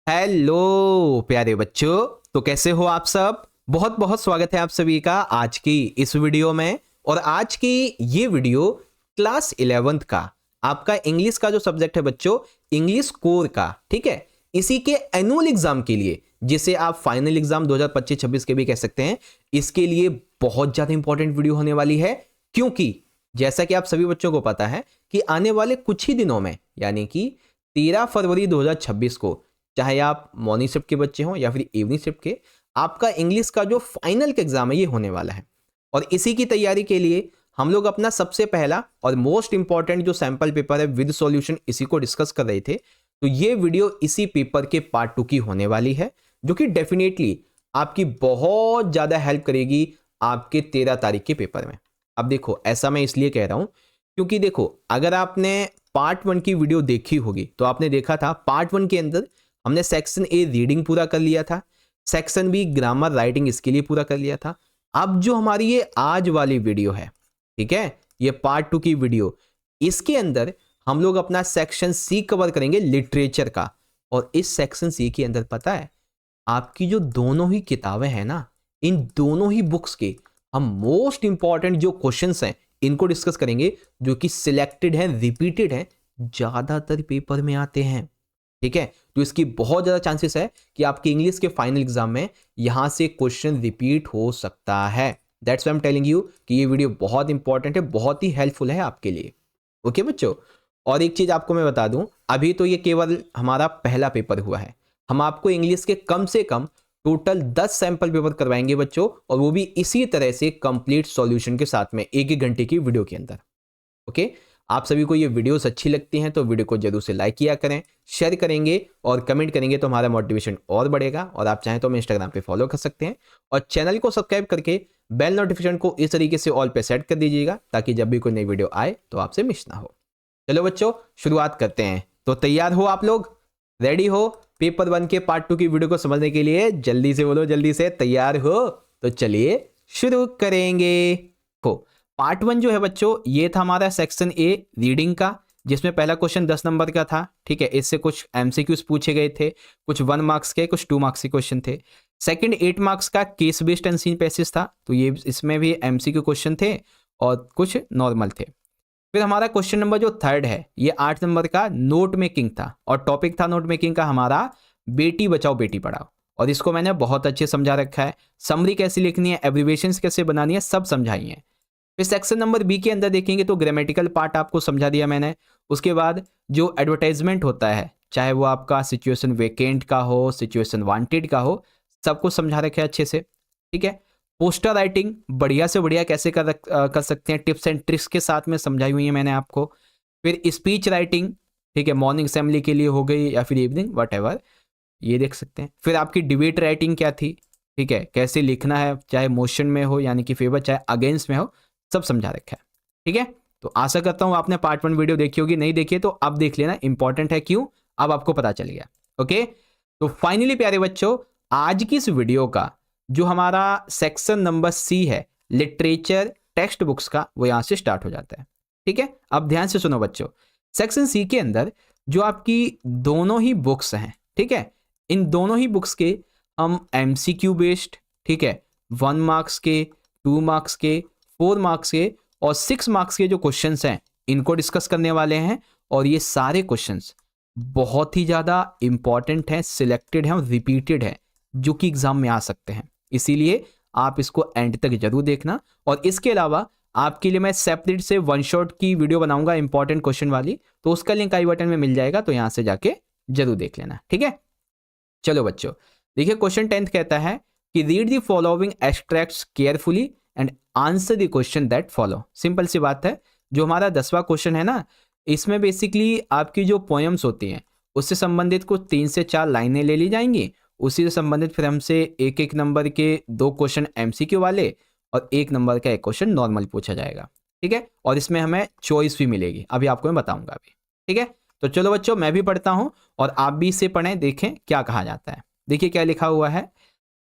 Hello प्यारे बच्चों, तो कैसे हो आप सब। बहुत बहुत स्वागत है आप सभी का आज की इस वीडियो में। और आज की ये वीडियो क्लास 11th का आपका इंग्लिश का जो सब्जेक्ट है बच्चों, इंग्लिश कोर का, ठीक है, इसी के एनुअल एग्जाम के लिए, जिसे आप फाइनल एग्जाम 2025-26 के भी कह सकते हैं, इसके लिए बहुत ज्यादा इंपॉर्टेंट वीडियो होने वाली है। क्योंकि जैसा कि आप सभी बच्चों को पता है कि आने वाले कुछ ही दिनों में, यानी कि 13 फरवरी 2026 को, चाहे आप मॉर्निंग शिफ्ट के बच्चे हों या फिर इवनिंग शिफ्ट के, आपका इंग्लिश का जो फाइनल का एग्जाम है ये होने वाला है। और इसी की तैयारी के लिए हम लोग अपना सबसे पहला और मोस्ट इंपॉर्टेंट जो सैंपल पेपर है विद सॉल्यूशन, इसी को डिस्कस कर रहे थे। तो ये वीडियो इसी पेपर के पार्ट 2 की होने वाली है, जो कि डेफिनेटली आपकी बहुत ज्यादा हेल्प करेगी आपके 13 तारीख के पेपर में। अब देखो, ऐसा मैं इसलिए कह रहा हूं क्योंकि देखो, अगर आपने पार्ट 1 की वीडियो देखी होगी तो आपने देखा था पार्ट 1 के अंदर हमने सेक्शन ए रीडिंग पूरा कर लिया था, सेक्शन बी ग्रामर राइटिंग इसके लिए पूरा कर लिया था। अब जो हमारी ये आज वाली वीडियो है, ठीक है, ये पार्ट 2 की वीडियो, इसके अंदर हम लोग अपना सेक्शन सी कवर करेंगे लिटरेचर का। और इस सेक्शन सी के अंदर पता है आपकी जो दोनों ही किताबें हैं ना, इन दोनों ही बुक्स के हम मोस्ट इंपॉर्टेंट जो क्वेश्चंस हैं इनको डिस्कस करेंगे, जो कि सिलेक्टेड हैं, रिपीटेड हैं, ज्यादातर पेपर में आते हैं। ठीक है, तो इसकी बहुत ज्यादा चांसेस है कि आपके इंग्लिश के फाइनल एग्जाम में यहां से क्वेश्चन रिपीट हो सकता है। That's why I am telling you कि ये वीडियो बहुत इंपॉर्टेंट है, बहुत ही हेल्पफुल है आपके लिए। ओके बच्चों, और एक चीज आपको मैं बता दूं, अभी तो ये केवल हमारा पहला पेपर हुआ है। हम आपको इंग्लिश के कम से कम टोटल 10 सैंपल पेपर करवाएंगे बच्चों, और वो भी इसी तरह से कंप्लीट सॉल्यूशन के साथ में 1-1 घंटे की वीडियो के अंदर। ओके, आप सभी को ये वीडियोस अच्छी लगती हैं तो वीडियो को जरूर से लाइक किया करें, शेयर करेंगे और कमेंट करेंगे तो हमारा मोटिवेशन और बढ़ेगा। और आप चाहें तो हमें इंस्टाग्राम पे फॉलो कर सकते हैं और चैनल को सब्सक्राइब करके बेल नोटिफिकेशन को इस तरीके से ऑल पे सेट कर दीजिएगा, ताकि जब भी कोई नई वीडियो आए तो आपसे मिस ना हो। चलो बच्चों, शुरुआत करते हैं। तो तैयार हो आप लोग, रेडी हो पेपर 1 के पार्ट 2 की वीडियो को समझने के लिए? जल्दी से बोलो, जल्दी से तैयार हो? तो चलिए शुरू करेंगे। हो, पार्ट 1 जो है बच्चों, ये था हमारा सेक्शन ए रीडिंग का, जिसमें पहला क्वेश्चन 10 नंबर का था। ठीक है, इससे कुछ एमसीक्यूज पूछे गए थे, कुछ 1 मार्क्स के, कुछ 2 मार्क्स के क्वेश्चन थे। सेकंड 8 मार्क्स का case based and seen passage था, तो ये इसमें भी एमसीक्यू क्वेश्चन थे और कुछ नॉर्मल थे। फिर हमारा क्वेश्चन नंबर जो थर्ड है, ये 8 नंबर का नोट मेकिंग था, और टॉपिक था नोट मेकिंग का हमारा बेटी बचाओ बेटी पढ़ाओ, और इसको मैंने बहुत अच्छे समझा रखा है। समरी कैसी लिखनी है, एब्रिविएशंस कैसे बनानी है, सब समझाई है। फिर सेक्शन नंबर बी के अंदर देखेंगे तो ग्रामेटिकल पार्ट आपको समझा दिया मैंने। उसके बाद जो एडवर्टाइजमेंट होता है, चाहे वो आपका सिचुएशन वेकेंट का हो, सिचुएशन वांटेड का हो, सबको समझा रखे अच्छे से। ठीक है, पोस्टर राइटिंग बढ़िया से बढ़िया कैसे कर सकते हैं, टिप्स एंड ट्रिक्स के साथ में समझाई हुई है मैंने आपको। फिर स्पीच राइटिंग, ठीक है, मॉर्निंग असेंबली के लिए हो गई या फिर इवनिंग, वट एवर, ये देख सकते हैं। फिर आपकी डिबेट राइटिंग क्या थी, ठीक है, कैसे लिखना है, चाहे मोशन में हो यानी कि फेवर, चाहे अगेंस्ट में हो, सब समझा रखा है। ठीक है, तो आशा करता हूं आपने पार्ट 1 वीडियो देखी होगी, नहीं देखी है तो अब देख लेना, इंपॉर्टेंट है। क्यों? अब आपको पता चल गया। ओके, तो फाइनली प्यारे बच्चों, आज की इस वीडियो का जो हमारा सेक्शन नंबर सी है लिटरेचर टेक्स्ट बुक्स का, वो यहां से स्टार्ट हो जाता है। ठीक है, अब ध्यान से सुनो बच्चों, सेक्शन सी के अंदर जो आपकी दोनों ही बुक्स हैं, ठीक है, इन दोनों ही बुक्स के हम एमसीक्यू बेस्ड, ठीक है, 1 मार्क्स के, 2 मार्क्स के, 4 मार्क्स के और 6 मार्क्स के जो क्वेश्चंस हैं, इनको डिस्कस करने वाले हैं। और ये सारे क्वेश्चंस बहुत ही ज्यादा इंपॉर्टेंट हैं, सिलेक्टेड हैं और रिपीटेड हैं, जो कि एग्जाम में आ सकते हैं। इसीलिए आप इसको एंड तक जरूर देखना। और इसके अलावा आपके लिए मैं सेपरेट से 1 शॉट की वीडियो बनाऊंगा इंपॉर्टेंट क्वेश्चन वाली, तो उसका लिंक आई बटन में मिल जाएगा, तो यहां से जाके जरूर देख लेना। ठीक है, चलो बच्चों, देखिए क्वेश्चन 10th कहता है कि read the following extracts carefully and answer the question that follow. Simple सी बात है, जो हमारा 10वां क्वेश्चन है ना, इसमें बेसिकली आपकी जो पोएम्स होती हैं उससे संबंधित कुछ 3 से 4 लाइनें ले ली जाएंगी। उसी से संबंधित फिर हमसे 1-1 नंबर के 2 क्वेश्चन एमसीक्यू वाले और 1 नंबर का 1 क्वेश्चन नॉर्मल पूछा जाएगा। ठीक है, और इसमें हमें चॉइस भी मिलेगी, अभी आपको मैं बताऊंगा अभी। ठीक है, तो चलो बच्चों, मैं भी पढ़ता हूं और आप भी इसे पढ़ें, देखें क्या कहा जाता है। देखिए क्या लिखा हुआ है,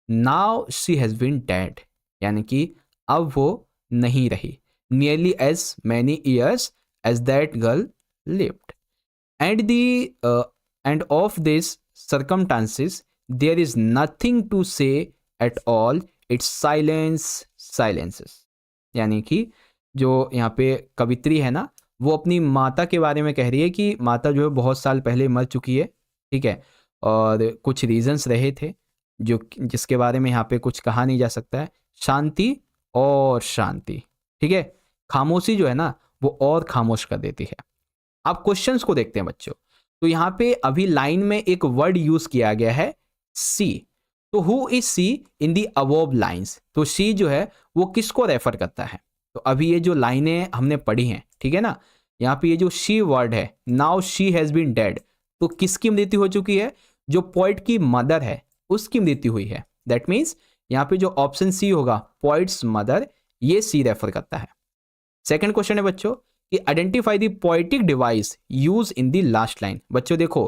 now she has been dead, यानी कि अब वो नहीं रही, nearly as many years as that girl lived, and the end of this circumstances there is nothing to say at all, its silence silences। यानी कि जो यहाँ पे कवित्री है ना, वो अपनी माता के बारे में कह रही है कि माता जो है बहुत साल पहले मर चुकी है, ठीक है, और कुछ रीजंस रहे थे जो जिसके बारे में यहाँ पे कुछ कहा नहीं जा सकता है। शांति और शांति, ठीक है, खामोशी जो है ना वो और खामोश कर देती है। अब क्वेश्चंस को देखते हैं बच्चों। तो यहाँ पे अभी लाइन में एक वर्ड यूज किया गया है सी। तो who is she in the above lines. तो सी जो है वो किसको रेफर करता है? तो अभी ये जो लाइनें हमने पढ़ी हैं, ठीक है ना, यहाँ पे ये जो शी वर्ड है, now she has been dead, तो किसकी मृत्यु हो चुकी है? जो पोइट की मदर है उसकी मृत्यु हुई है। दैट मीन्स यहाँ पे जो ऑप्शन सी होगा, पोइट्स मदर, ये सी रेफर करता है। सेकंड क्वेश्चन है बच्चों कि identify the poetic device use in the last line. बच्चों देखो,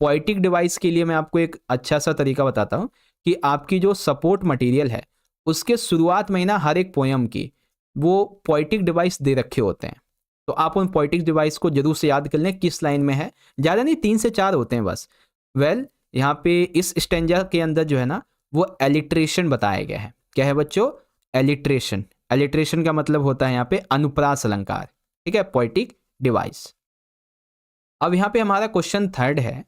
पोएटिक डिवाइस के लिए मैं आपको एक अच्छा सा तरीका बताता हूँ कि आपकी जो सपोर्ट मटेरियल है उसके शुरुआत में ना हर एक पोयम की वो पोएटिक डिवाइस दे रखे होते हैं। तो आप उन पोएटिक डिवाइस को जरूर से याद कर लें किस लाइन में है, ज़्यादा नहीं, 3 से 4 होते हैं बस। यहाँ पे इस स्टेंजा के अंदर जो है ना वो एलिट्रेशन बताया गया है। क्या है बच्चों? एलिट्रेशन। एलिट्रेशन का मतलब होता है यहाँ पे अनुप्रास अलंकार, ठीक है, पोएटिक डिवाइस। अब यहाँ पे हमारा क्वेश्चन थर्ड है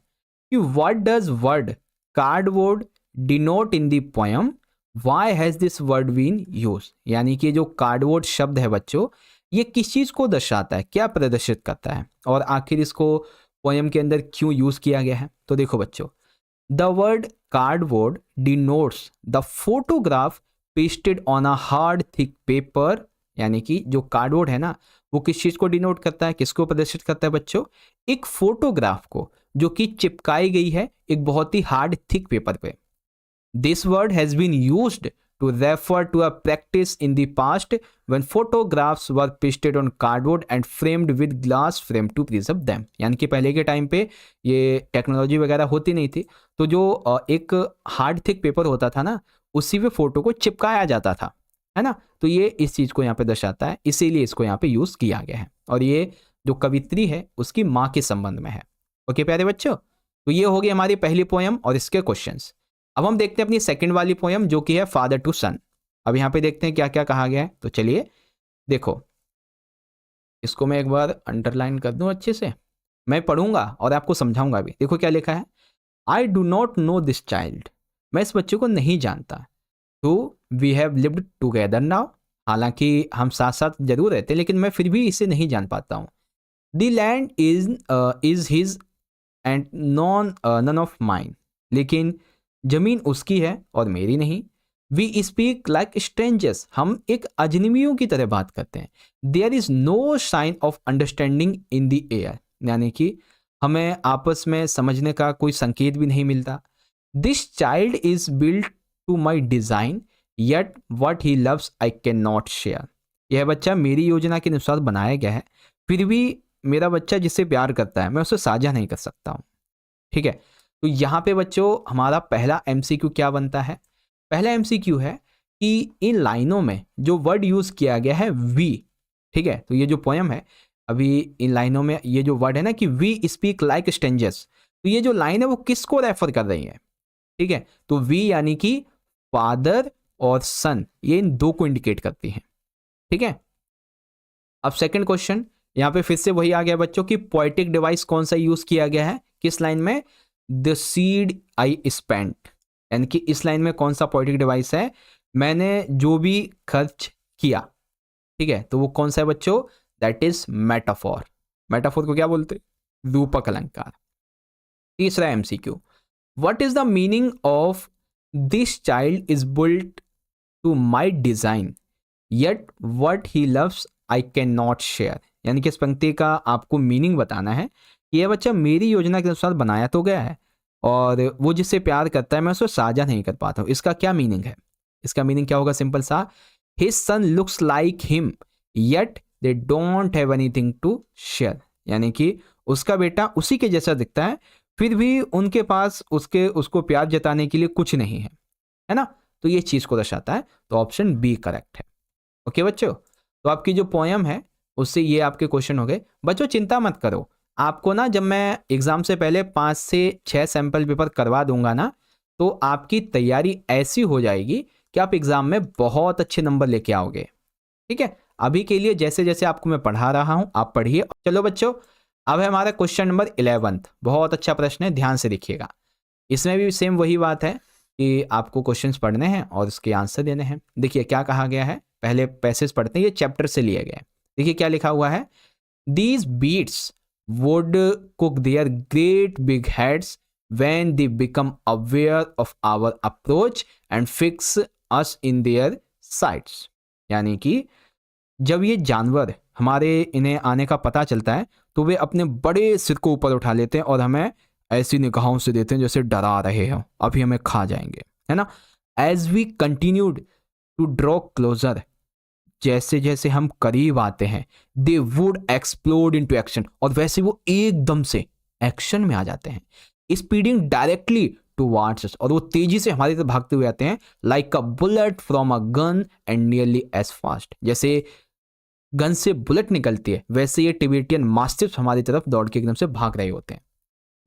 कि what does word cardboard denote in the poem, why has this word been use. यानी कि जो कार्डबोर्ड शब्द है बच्चों, ये किस चीज को दर्शाता है, क्या प्रदर्शित करता है, और आखिर इसको पोयम के अंदर क्यों यूज किया गया है? तो देखो बच्चों, the word cardboard denotes the photograph pasted on a hard thick paper. यानी कि जो कार्डबोर्ड है ना वो किस चीज को डिनोट करता है, किसको प्रदर्शित करता है बच्चों? एक फोटोग्राफ को जो कि चिपकाई गई है एक बहुत ही हार्ड थिक पेपर पे। This word has been used to refer to a practice in the past when photographs were pasted on cardboard and framed with glass frame to preserve them। यानी कि पहले के टाइम पे ये technology वगैरह होती नहीं थी, तो जो एक हार्ड थिक पेपर होता था ना उसी पे फोटो को चिपकाया जाता था, है ना। तो ये इस चीज़ को यहाँ पे दर्शाता है, इसीलिए इसको यहाँ पे यूज़ किया गया है। और ये जो कवित्री है उसकी माँ के संबंध में है। ओके प्यारे बच्चों, तो ये होगी हमारी पहली पोयम और इसके क्वेश्चंस। अब हम देखते हैं अपनी सेकंड वाली पोयम जो कि है फादर टू सन। अब यहाँ पे देखते हैं क्या क्या कहा गया है। तो चलिए देखो, इसको मैं एक बार अंडरलाइन कर दूं अच्छे से, मैं पढ़ूंगा और आपको समझाऊंगा भी। देखो क्या लिखा है, I do not know this child. मैं इस बच्चे को नहीं जानता। तो we have lived together now. हालांकि हम साथ साथ जरूर रहते, लेकिन मैं फिर भी इसे नहीं जान पाता हूँ। The land is his and none of mine. लेकिन जमीन उसकी है और मेरी नहीं। We speak like strangers. हम एक अजनबियों की तरह बात करते हैं। There is no sign of understanding in the air. यानी कि हमें आपस में समझने का कोई संकेत भी नहीं मिलता। This child is built to my design yet what he loves I can not share. यह बच्चा मेरी योजना के अनुसार बनाया गया है, फिर भी मेरा बच्चा जिससे प्यार करता है मैं उससे साझा नहीं कर सकता हूँ। ठीक है, तो यहाँ पे बच्चों हमारा पहला एमसीक्यू क्या बनता है? पहला एमसीक्यू है कि इन लाइनों में जो वर्ड यूज किया गया है वी, ठीक है, तो ये जो पोयम है अभी इन लाइनों में ये जो वर्ड है ना कि वी स्पीक लाइक स्ट्रेंजर्स, तो ये जो लाइन है वो किसको रेफर कर रही है? ठीक है, तो वी यानी कि फादर और सन, ये इन दो को इंडिकेट करती है। ठीक है, अब सेकंड क्वेश्चन, यहाँ पे फिर से वही आ गया बच्चों कि पोएटिक डिवाइस कौन सा यूज किया गया है किस लाइन में? The seed I spent. यानी कि इस लाइन में कौन सा पोएटिक डिवाइस है? मैंने जो भी खर्च किया। ठीक है, तो वो कौन सा है बच्चों? That is metaphor. मेटाफोर को क्या बोलते? रूपक अलंकार। तीसरा MCQ, what is the meaning of this child is built to my design yet what he loves I can not share. यानी कि इस पंक्ति का आपको मीनिंग बताना है कि यह बच्चा मेरी योजना के अनुसार बनाया तो गया है और वो जिससे प्यार करता है मैं उसको साझा नहीं कर पाता हूँ। इसका क्या मीनिंग है? इसका मीनिंग क्या होगा? सिंपल सा, his son looks like him yet they don't have anything to share. यानी कि उसका बेटा उसी के जैसा दिखता है, फिर भी उनके पास उसको प्यार जताने के लिए कुछ नहीं है ना। तो ये चीज़ को दर्शाता है। तो ऑप्शन बी करेक्ट है। ओके बच्चों, तो आपकी जो पोयम है उससे ये आपके क्वेश्चन हो गए। बच्चों चिंता मत करो, आपको ना जब मैं एग्जाम से पहले 5 से 6 सैंपल पेपर करवा दूंगा ना, तो आपकी तैयारी ऐसी हो जाएगी कि आप एग्जाम में बहुत अच्छे नंबर लेके आओगे। ठीक है, अभी के लिए जैसे जैसे आपको मैं पढ़ा रहा हूं आप पढ़िए। चलो बच्चों, अब है हमारा क्वेश्चन नंबर 11। बहुत अच्छा प्रश्न है, ध्यान से देखिएगा। इसमें भी सेम वही बात है कि आपको क्वेश्चंस पढ़ने हैं और उसके आंसर देने हैं। देखिए क्या कहा गया है, पहले पैसेज पढ़ते हैं, ये चैप्टर से लिया गया है। देखिए क्या लिखा हुआ है, these beats would cook their great big heads when they become aware of our approach and fix us in their sights। यानी कि जब ये जानवर हमारे इन्हें आने का पता चलता है तो वे अपने बड़े सिर को ऊपर उठा लेते हैं और हमें ऐसी निगाहों से देते हैं जैसे डरा रहे हो, अभी हमें खा जाएंगे, है ना। As we continued to draw closer, जैसे जैसे हम करीब आते हैं, they would explode into action, और वैसे वो एकदम से एक्शन में आ जाते हैं। स्पीडिंग डायरेक्टली टुवर्ड्स अस, और वो तेजी से हमारी तरफ भागते हुए आते हैं, like a bullet from a gun and nearly as fast. जैसे गन से बुलेट निकलती है वैसे ये टिबेटियन मास्टिफ्स हमारी तरफ दौड़ के एकदम से भाग रहे होते हैं।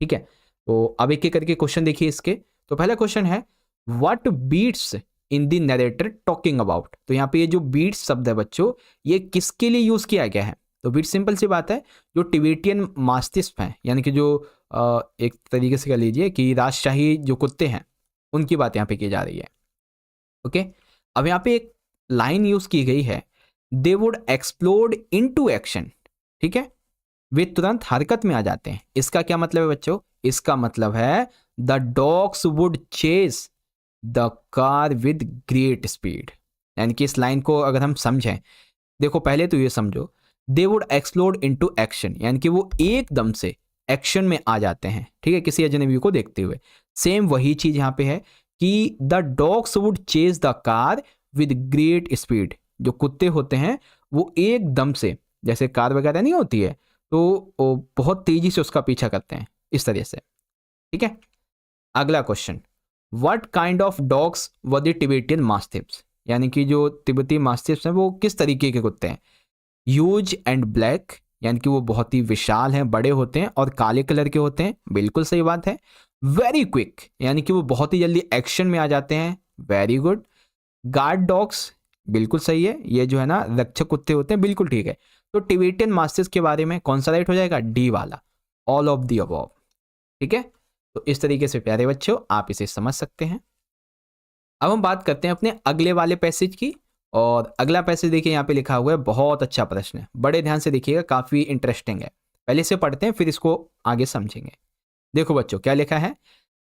ठीक है, तो अब एक एक करके क्वेश्चन देखिए इसके। तो पहला क्वेश्चन है, what beats in the narrator talking about. तो यहाँ पे ये जो बीट्स शब्द है बच्चों, ये किसके लिए यूज किया गया है। तो बीट सिंपल सी बात है, जो टिबेटियन मास्टिफ्स हैं, यानी कि जो एक तरीके से कह लीजिए कि राजशाही जो कुत्ते हैं, उनकी बात यहाँ पे की जा रही है। ओके, अब यहाँ पे एक लाइन यूज की गई है, दे वुड एक्सप्लोड इनटू एक्शन। ठीक है, वे तुरंत हरकत में आ जाते हैं। इसका क्या मतलब है बच्चों, इसका मतलब है the dogs would chase the car with great speed. यानी कि इस लाइन को अगर हम समझें, देखो पहले तो ये समझो, दे वुड एक्सप्लोड इनटू एक्शन, यानी कि वो एकदम से एक्शन में आ जाते हैं। ठीक है, किसी अजनबी को देखते हुए। सेम वही चीज यहाँ पे है कि the dogs would chase the car with great speed. जो कुत्ते होते हैं वो एकदम से, जैसे कार वगैरह नहीं होती है, तो वो बहुत तेजी से उसका पीछा करते हैं इस तरह से। ठीक है, अगला question, what kind of dogs were the Tibetan mastiffs. यानी कि जो तिब्बती मास्टिफ्स हैं वो किस तरीके के कुत्ते हैं। ह्यूज एंड ब्लैक, यानी कि वो बहुत ही विशाल हैं, बड़े होते हैं और काले कलर के होते हैं, बिल्कुल सही बात है। वेरी क्विक, यानी कि वो बहुत ही जल्दी एक्शन में आ जाते हैं, वेरी गुड। गार्ड डॉग्स, बिल्कुल सही है, ये जो है ना रक्षक कुत्ते होते हैं, बिल्कुल ठीक है। तो टिबेटियन मास्टिफ्स के बारे में कौन सा राइट हो जाएगा, डी वाला, ऑल ऑफ द अबव। ठीक है, तो इस तरीके से प्यारे बच्चों आप इसे समझ सकते हैं। अब हम बात करते हैं अपने अगले वाले पैसेज की, और अगला पैसेज देखिए यहाँ पे लिखा हुआ है, बहुत अच्छा प्रश्न है, बड़े ध्यान से देखिएगा, काफी इंटरेस्टिंग है। पहले से पढ़ते हैं फिर इसको आगे समझेंगे। देखो बच्चों क्या लिखा है,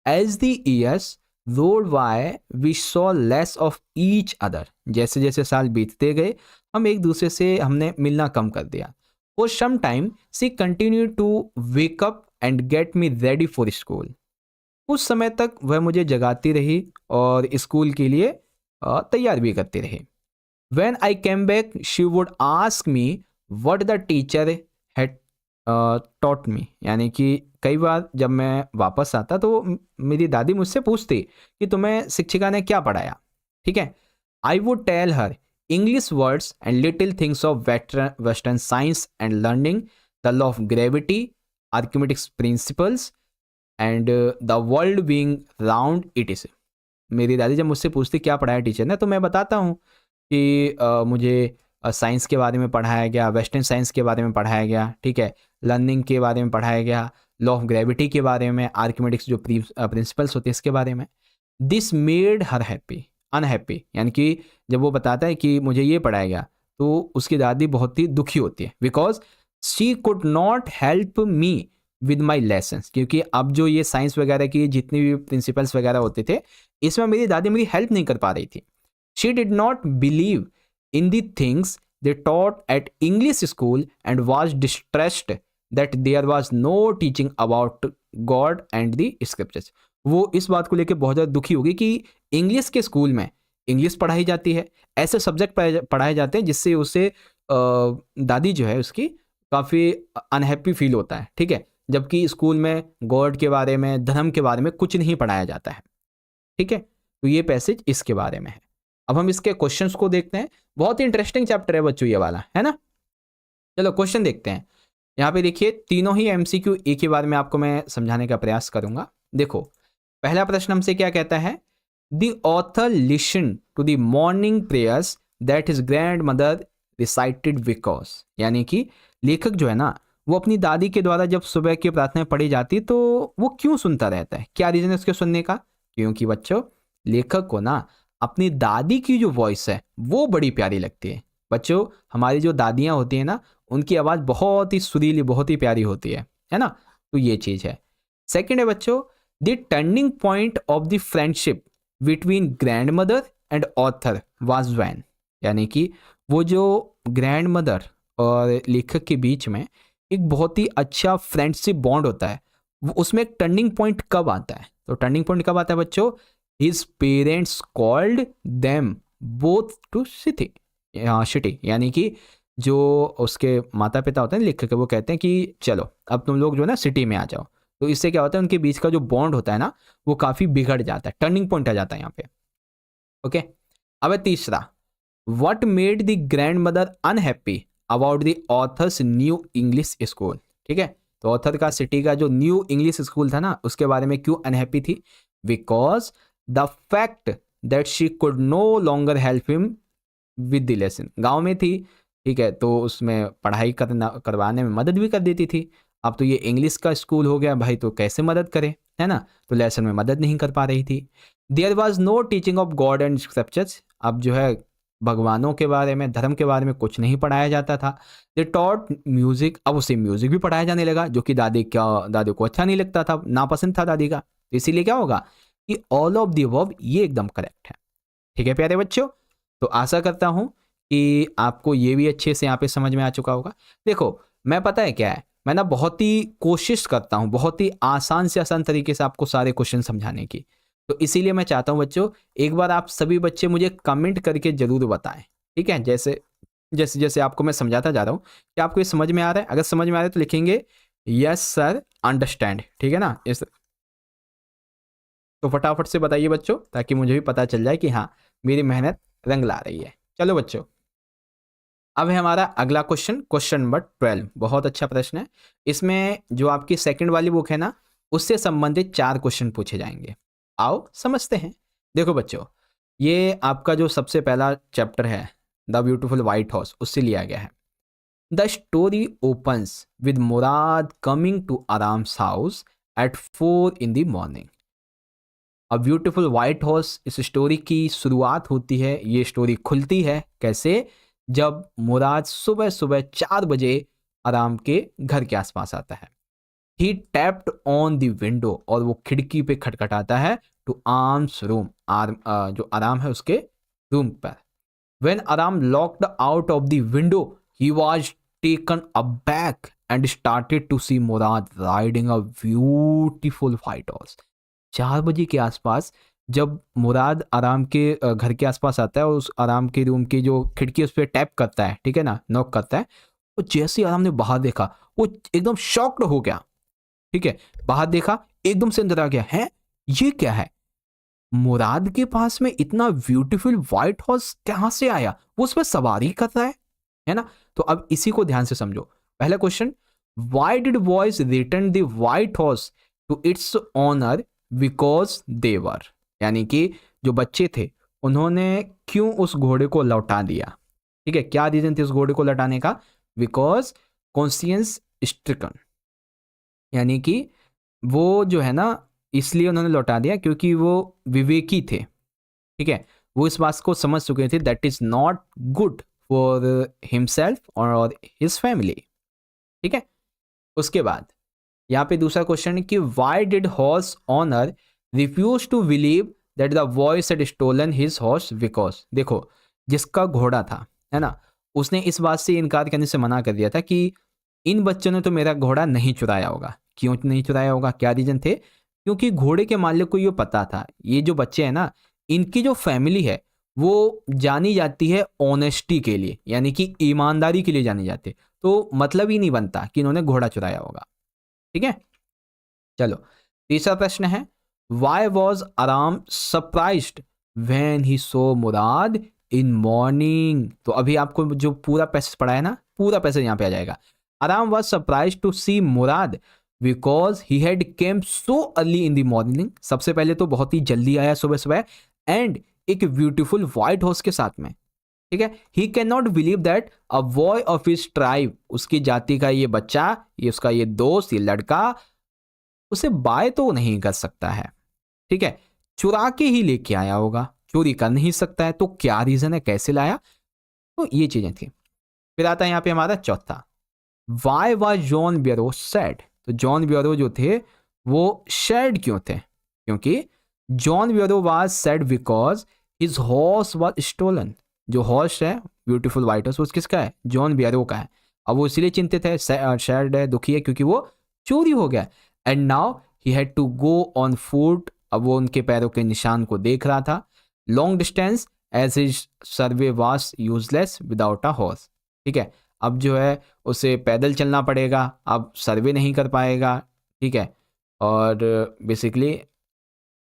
as the years rolled by we saw less of each other. जैसे जैसे साल बीतते गए हम एक दूसरे से हमने मिलना कम कर दिया। For some time she continue to wake up and get me ready for school. कुछ समय तक वह मुझे जगाती रही और स्कूल के लिए तैयार भी करती रही। When I came back, she would ask me what the teacher had taught me। यानी कि कई बार जब मैं वापस आता तो मेरी दादी मुझसे पूछती कि तुम्हें शिक्षिका ने क्या पढ़ाया। ठीक है, I would tell her English words and little things of Western science and learning, the law of gravity, Archimedes principles and the world being round it is। मेरी दादी जब मुझसे पूछती क्या पढ़ाया टीचर ने, तो मैं बताता हूँ कि मुझे साइंस के बारे में पढ़ाया गया, वेस्टर्न साइंस के बारे में पढ़ाया गया। ठीक है, लर्निंग के बारे में पढ़ाया गया, लॉ ऑफ ग्रेविटी के बारे में, आर्किमेडिक्स जो प्रिंसिपल्स होते हैं इसके बारे में। This made her happy unhappy, यानी कि जब वो बताता है कि मुझे ये पढ़ाया गया तो उसकी दादी बहुत ही दुखी होती है, because she could not help me with my lessons. क्योंकि अब जो ये साइंस वगैरह की जितनी भी प्रिंसिपल्स वगैरह होते थे इसमें मेरी दादी मेरी हेल्प नहीं कर पा रही थी। She did not believe in the things they taught at English school and was distressed that there was no teaching about God and the scriptures। वो इस बात को लेकर बहुत ज़्यादा दुखी होगी कि इंग्लिश के स्कूल में इंग्लिश पढ़ाई जाती है, ऐसे सब्जेक्ट पढ़ाए जाते हैं जिससे उसे दादी जो है उसकी काफ़ी अनहैप्पी फील होता है। ठीक है, जबकि स्कूल में गॉड के बारे में, धर्म के बारे में कुछ नहीं पढ़ाया जाता है। ठीक है, तो ये पैसेज इसके बारे में है। अब हम इसके क्वेश्चंस को देखते हैं, बहुत ही इंटरेस्टिंग चैप्टर है बच्चों ये वाला, है ना। चलो क्वेश्चन देखते हैं। यहाँ पे देखिए तीनों ही एमसीक्यू एक ही बार में आपको मैं समझाने का प्रयास करूंगा। देखो पहला प्रश्न हमसे क्या कहता है, the author listen to the morning prayers that his grandmother recited because, यानी कि लेखक जो है ना वो अपनी दादी के द्वारा जब सुबह की प्रार्थनाएं पढ़ी जाती तो वो क्यों सुनता रहता है, क्या रीजन है उसके सुनने का? क्योंकि बच्चों लेखक को ना अपनी दादी की जो वॉइस है वो बड़ी प्यारी लगती है। बच्चों हमारी जो दादियाँ होती हैं ना उनकी आवाज़ बहुत ही सुरीली बहुत ही प्यारी होती है ना, तो ये चीज़ है। सेकेंड है बच्चों, the turning point of the friendship between grandmother and author was when, यानी कि वो जो ग्रैंड मदर और लेखक के बीच में एक बहुत ही अच्छा फ्रेंडशिप बॉन्ड होता है, वो उसमें एक टर्निंग पॉइंट कब आता है? तो टर्निंग पॉइंट कब आता है बच्चों, his parents called them both to city, city, यानी कि जो उसके माता पिता होते हैं लेखक के, वो कहते हैं कि चलो अब तुम लोग जो है ना सिटी में आ जाओ। तो इससे क्या होता है उनके बीच का जो बॉन्ड होता है ना वो काफ़ी बिगड़ जाता है, टर्निंग पॉइंट आ जाता है यहाँ पे। ओके, अब है तीसरा, what made the grand mother unhappy about the author's new English school. ठीक है, तो ऑथर का सिटी का जो न्यू इंग्लिश स्कूल था ना उसके बारे में क्यों अनहैप्पी थी? Because the fact that she could no longer help him with the lesson. गाँव में थी, ठीक है, तो उसमें पढ़ाई करवाने में मदद भी कर देती थी। अब तो ये इंग्लिश का स्कूल हो गया भाई, तो कैसे मदद करे, है ना, तो लेसन में मदद नहीं कर पा रही थी। There was no teaching of God and scriptures, अब जो है भगवानों के बारे में धर्म के बारे में कुछ नहीं पढ़ाया जाता था। दे टॉट म्यूजिक, अब उसे म्यूजिक भी पढ़ाया जाने लगा जो कि दादी को अच्छा नहीं लगता था, नापसंद था दादी का, तो इसीलिए क्या होगा कि ऑल ऑफ दी अबव ये एकदम करेक्ट है। ठीक है प्यारे बच्चों, तो आशा करता हूँ कि आपको ये भी अच्छे से यहाँ पे समझ में आ चुका होगा। देखो मैं पता है क्या है, मैं ना बहुत ही कोशिश करता हूँ बहुत ही आसान से आसान तरीके से आपको सारे क्वेश्चन समझाने की, तो इसीलिए मैं चाहता हूँ बच्चों एक बार आप सभी बच्चे मुझे कमेंट करके जरूर बताएं। ठीक है, जैसे जैसे जैसे आपको मैं समझाता जा रहा हूँ कि आपको ये समझ में आ रहा है, अगर समझ में आ रहा है तो लिखेंगे यस सर अंडरस्टैंड, ठीक है ना, इस तो फटाफट से बताइए बच्चों ताकि मुझे भी पता चल जाए कि हाँ मेरी मेहनत रंग ला रही है। चलो बच्चों, अब है हमारा अगला क्वेश्चन, क्वेश्चन नंबर 12। बहुत अच्छा प्रश्न है, इसमें जो आपकी सेकंड वाली बुक है ना उससे संबंधित 4 क्वेश्चन पूछे जाएंगे। आओ समझते हैं। देखो बच्चों, ये आपका जो सबसे पहला चैप्टर है द ब्यूटीफुल व्हाइट हाउस उससे लिया गया है। The story opens with Mourad coming to Aram's house at 4 in the morning। A beautiful white house इस स्टोरी की शुरुआत होती है, ये स्टोरी खुलती है कैसे, जब मुराद सुबह सुबह 4 बजे आराम के घर के आसपास आता है। ही टैप्ड ऑन द विंडो, और वो खिड़की पे खटखटाता है, टू आर्म्स रूम, जो आराम है उसके रूम पर। When Aram looked out of the window he was taken aback and started to see Murad riding a beautiful white horse. 4 बजे के आसपास जब मुराद आराम के घर के आसपास आता है और उस आराम के रूम की जो खिड़की उस पर टैप करता है, ठीक है ना, नॉक करता है, तो जैसे ही आराम ने बाहर देखा वो एकदम शॉक्ड हो गया। ठीक है, बाहर देखा एकदम से अंदर आ गया, है ये क्या है, मुराद के पास में इतना ब्यूटीफुल व्हाइट हॉर्स कहां से आया, वो उस पर सवारी कर रहा है ना। तो अब इसी को ध्यान से समझो। पहला question, why did boys return the white horse to its owner because they were, यानी कि जो बच्चे थे उन्होंने क्यों उस घोड़े को लौटा दिया। ठीक है, क्या रीजन थे उस घोड़े को लौटाने का, बिकॉज कॉन्शियंस स्ट्रिकन, यानी कि वो जो है ना इसलिए उन्होंने लौटा दिया क्योंकि वो विवेकी थे। ठीक है, वो इस बात को समझ चुके थे that is not good for himself और हिज फैमिली। ठीक है, उसके बाद यहाँ पे दूसरा क्वेश्चन है कि why did horse owner refuse to believe that the voice had stolen his horse, because देखो जिसका घोड़ा था, है ना, उसने इस बात से इनकार करने से मना कर दिया था कि इन बच्चों ने तो मेरा घोड़ा नहीं चुराया होगा। क्यों नहीं चुराया होगा, क्या रीजन थे, क्योंकि घोड़े के मालिक को ये पता था ये जो बच्चे हैं ना इनकी जो फैमिली है वो जानी जाती है ऑनेस्टी के लिए, यानी कि ईमानदारी के लिए जानी जाती है, तो मतलब ही नहीं बनता कि इन्होंने घोड़ा चुराया होगा। ठीक है, चलो तीसरा प्रश्न है, वाई वॉज आराम surprised when he so Murad in morning. तो अभी आपको जो पूरा पैसेज पढ़ा है ना, पूरा पैसेज यहाँ पे आ जाएगा। Aram was surprised to see Murad because he had came so early in the morning. सबसे पहले तो बहुत ही जल्दी आया सुबह सुबह, एंड एक ब्यूटीफुल व्हाइट हॉर्स के साथ में, ठीक है. He can not believe that a boy of his tribe, उसकी जाति का ये बच्चा, ये उसका ये दोस्त, ये लड़का उसे बाय तो नहीं कर सकता है, ठीक है. चुरा के ही लेके आया होगा, चोरी कर नहीं सकता है, तो क्या रीजन है, कैसे लाया, तो ये चीजें थी. फिर आता है यहाँ पे हमारा चौथा, why was John Byro sad. तो जॉन ब्यूरो जो थे वो सैड क्यों थे, क्योंकि John Byro was sad because his horse was stolen. जो हॉर्स है ब्यूटीफुल व्हाइट हॉर्स, वो किसका है, जॉन ब्यूरो का है. अब वो इसलिए चिंतित है, सैड है, दुखी है, क्योंकि वो चोरी हो गया. And now he had to go on foot. अब वो उनके पैरों के निशान को देख रहा था. Long distance as his survey was useless without a horse. ठीक है, अब जो है उसे पैदल चलना पड़ेगा, अब सर्वे नहीं कर पाएगा, ठीक है, और बेसिकली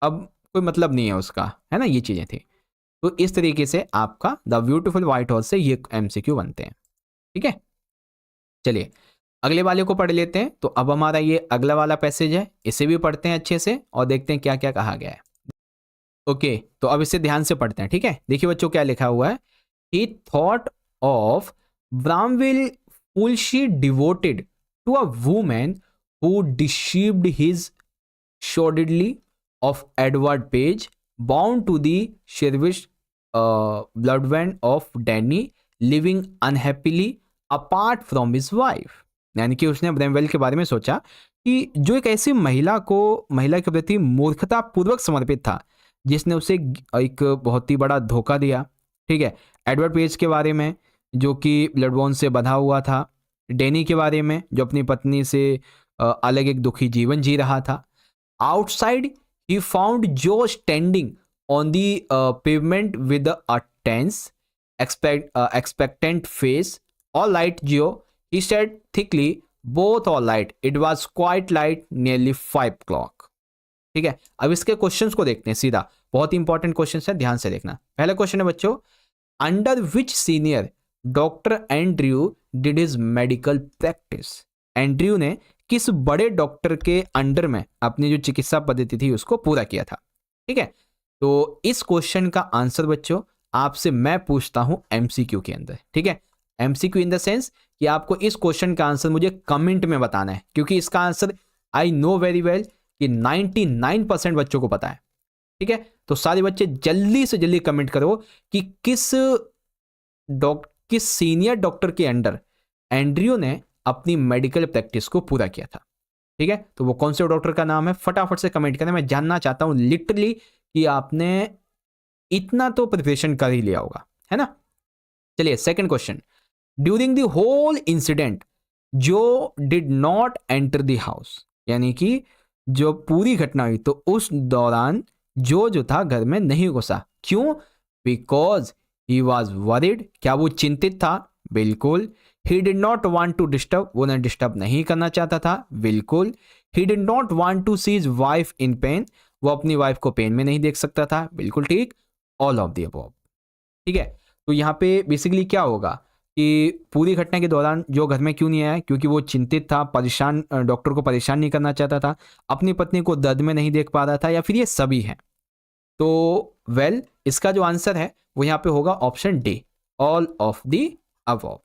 अब कोई मतलब नहीं है उसका, है ना, ये चीज़ें थी. तो इस तरीके से आपका द ब्यूटीफुल व्हाइट हॉर्स से ये एमसीक्यू बनते हैं. ठीक है, चलिए अगले वाले को पढ़ लेते हैं. तो अब हमारा ये अगला वाला पैसेज है, इसे भी पढ़ते हैं अच्छे से और देखते हैं क्या क्या कहा गया है. ओके, तो अब इसे ध्यान से पढ़ते हैं. ठीक है, देखिए बच्चों क्या लिखा हुआ है. ही thought of Bramwell foolishly devoted to a woman who deceived his shoddily of Edward Page, bound to the Sherwish bloodband of Danny, living unhappily apart from his wife. यानी कि उसने ब्रैमवेल के बारे में सोचा कि जो एक ऐसी महिला के प्रति मूर्खता पूर्वक समर्पित था, जिसने उसे एक बहुत ही बड़ा धोखा दिया. ठीक है, एडवर्ड पेज के बारे में जो कि ब्लडबॉर्न से बंधा हुआ था, डैनी के बारे में जो अपनी पत्नी से अलग एक दुखी जीवन जी रहा था. Outside he found Joe standing on the pavement with a tense expectant face. All right Joe, he said thickly, both all right. It was quite light, nearly 5 o'clock. ठीक है, अब इसके क्वेश्चंस को देखते हैं सीधा, बहुत इंपॉर्टेंट क्वेश्चन है, ध्यान से देखना. पहला क्वेश्चन है बच्चों, under which senior doctor Andrew did his medical practice. Andrew ने किस बड़े डॉक्टर के अंडर में अपनी जो चिकित्सा पद्धति थी उसको पूरा किया था. ठीक है, तो इस क्वेश्चन का आंसर बच्चों आपसे मैं पूछता हूं एमसीक्यू के अंदर. ठीक है, एमसीक्यू इन द सेंस कि आपको इस क्वेश्चन का आंसर मुझे कमेंट में बताना है, क्योंकि इसका answer I know very well कि 99% बच्चों को पता है. ठीक है, तो सारे बच्चे जल्दी से जल्दी कमेंट करो कि किस सीनियर डॉक्टर के अंडर एंड्रयू ने अपनी मेडिकल प्रैक्टिस को पूरा किया था. ठीक है, तो वो कौन से डॉक्टर का नाम है, फटाफट से कमेंट करें. मैं जानना चाहता हूं लिटरली कि आपने इतना तो प्रिपरेशन कर ही लिया होगा, है ना. चलिए second question, during the whole incident जो did not enter the house. यानी कि जो पूरी घटना हुई तो उस दौरान जो था घर में नहीं घुसा. क्यों, बिकॉज ही वॉज वरिड. क्या वो चिंतित था, बिल्कुल. He did not want to disturb, वो ने डिस्टर्ब नहीं करना चाहता था, बिल्कुल. He did not want to see his wife in pain, वो अपनी वाइफ को पेन में नहीं देख सकता था, बिल्कुल ठीक. All of the above. ठीक है, तो यहाँ पे बेसिकली क्या होगा कि पूरी घटना के दौरान जो घर में क्यों नहीं आया, क्योंकि वो चिंतित था, परेशान, डॉक्टर को परेशान नहीं करना चाहता था, अपनी पत्नी को दर्द में नहीं देख पा रहा था, या फिर ये सभी है. तो वेल इसका जो आंसर है वो यहाँ पे होगा option D, all of the above.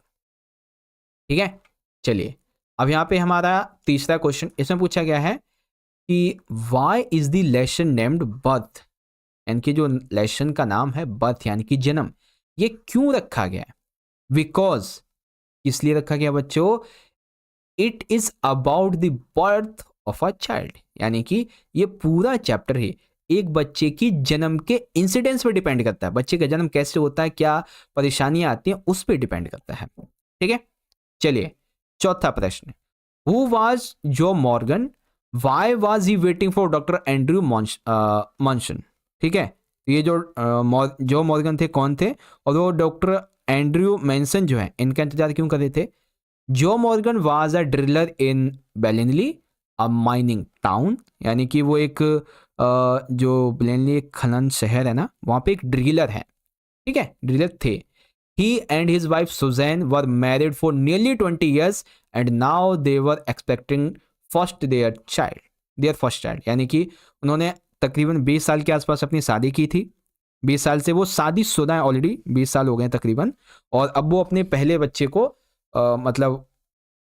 ठीक है, चलिए अब यहाँ पे हमारा तीसरा क्वेश्चन, इसमें पूछा गया है कि why is the lesson named birth. यानी कि जो लेसन का नाम है बर्थ यानी कि जन्म, ये क्यों रखा गया है. बिकॉज इसलिए रखा गया बच्चों, it is about the birth of a child. यानी कि ये पूरा चैप्टर है एक बच्चे की जन्म के इंसिडेंट्स पे डिपेंड करता है. बच्चे का जन्म कैसे होता है, क्या परेशानियां आती हैं, उस पर डिपेंड करता है. ठीक है, चलिए चौथा प्रश्न, who was Joe Morgan, why was he waiting for doctor Andrew Monson. ठीक है, ये जो मॉर्गन थे कौन थे, और वो डॉक्टर एंड्रयू मेंसन जो है इनका इंतजार क्यों कर रहे थे. Joe Morgan was a driller in Bellinly, a mining town. यानी कि वो एक जो बेलिनली एक खनन शहर है ना, वहाँ पे एक ड्रिलर है. ठीक है, ड्रिलर थे. He and his wife Suzanne were married for nearly 20 years and now they were expecting their first child, यानी कि उन्होंने तकरीबन 20 साल के आसपास अपनी शादी की थी। 20 साल से वो शादीशुदा है ऑलरेडी, 20 साल हो गए तकरीबन, और अब वो अपने पहले बच्चे को मतलब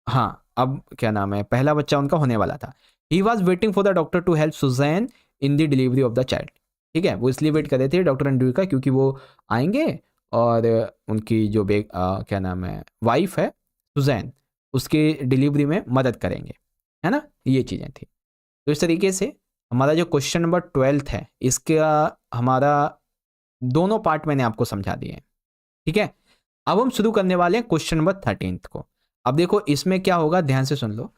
हाँ, अब क्या नाम है, पहला बच्चा उनका होने वाला था। He was waiting for the doctor to help Susan in the delivery of the child. ठीक है, वो इसलिए वेट कर रहे थे डॉक्टर एंड्रयू का, क्योंकि वो आएंगे और उनकी जो क्या नाम है वाइफ है सुजैन, उसके डिलीवरी में मदद करेंगे, है ना, ये चीज़ें थी। तो इस तरीके से हमारा जो क्वेश्चन नंबर 12 है, इसका हमारा दोनों पार्ट मैंने आपको समझा दिए हैं। ठीक है, अब हम शुरू करने वाले हैं क्वेश्चन नंबर 13 को। अब देखो इसमें क्या होगा, ध्यान से सुन लो।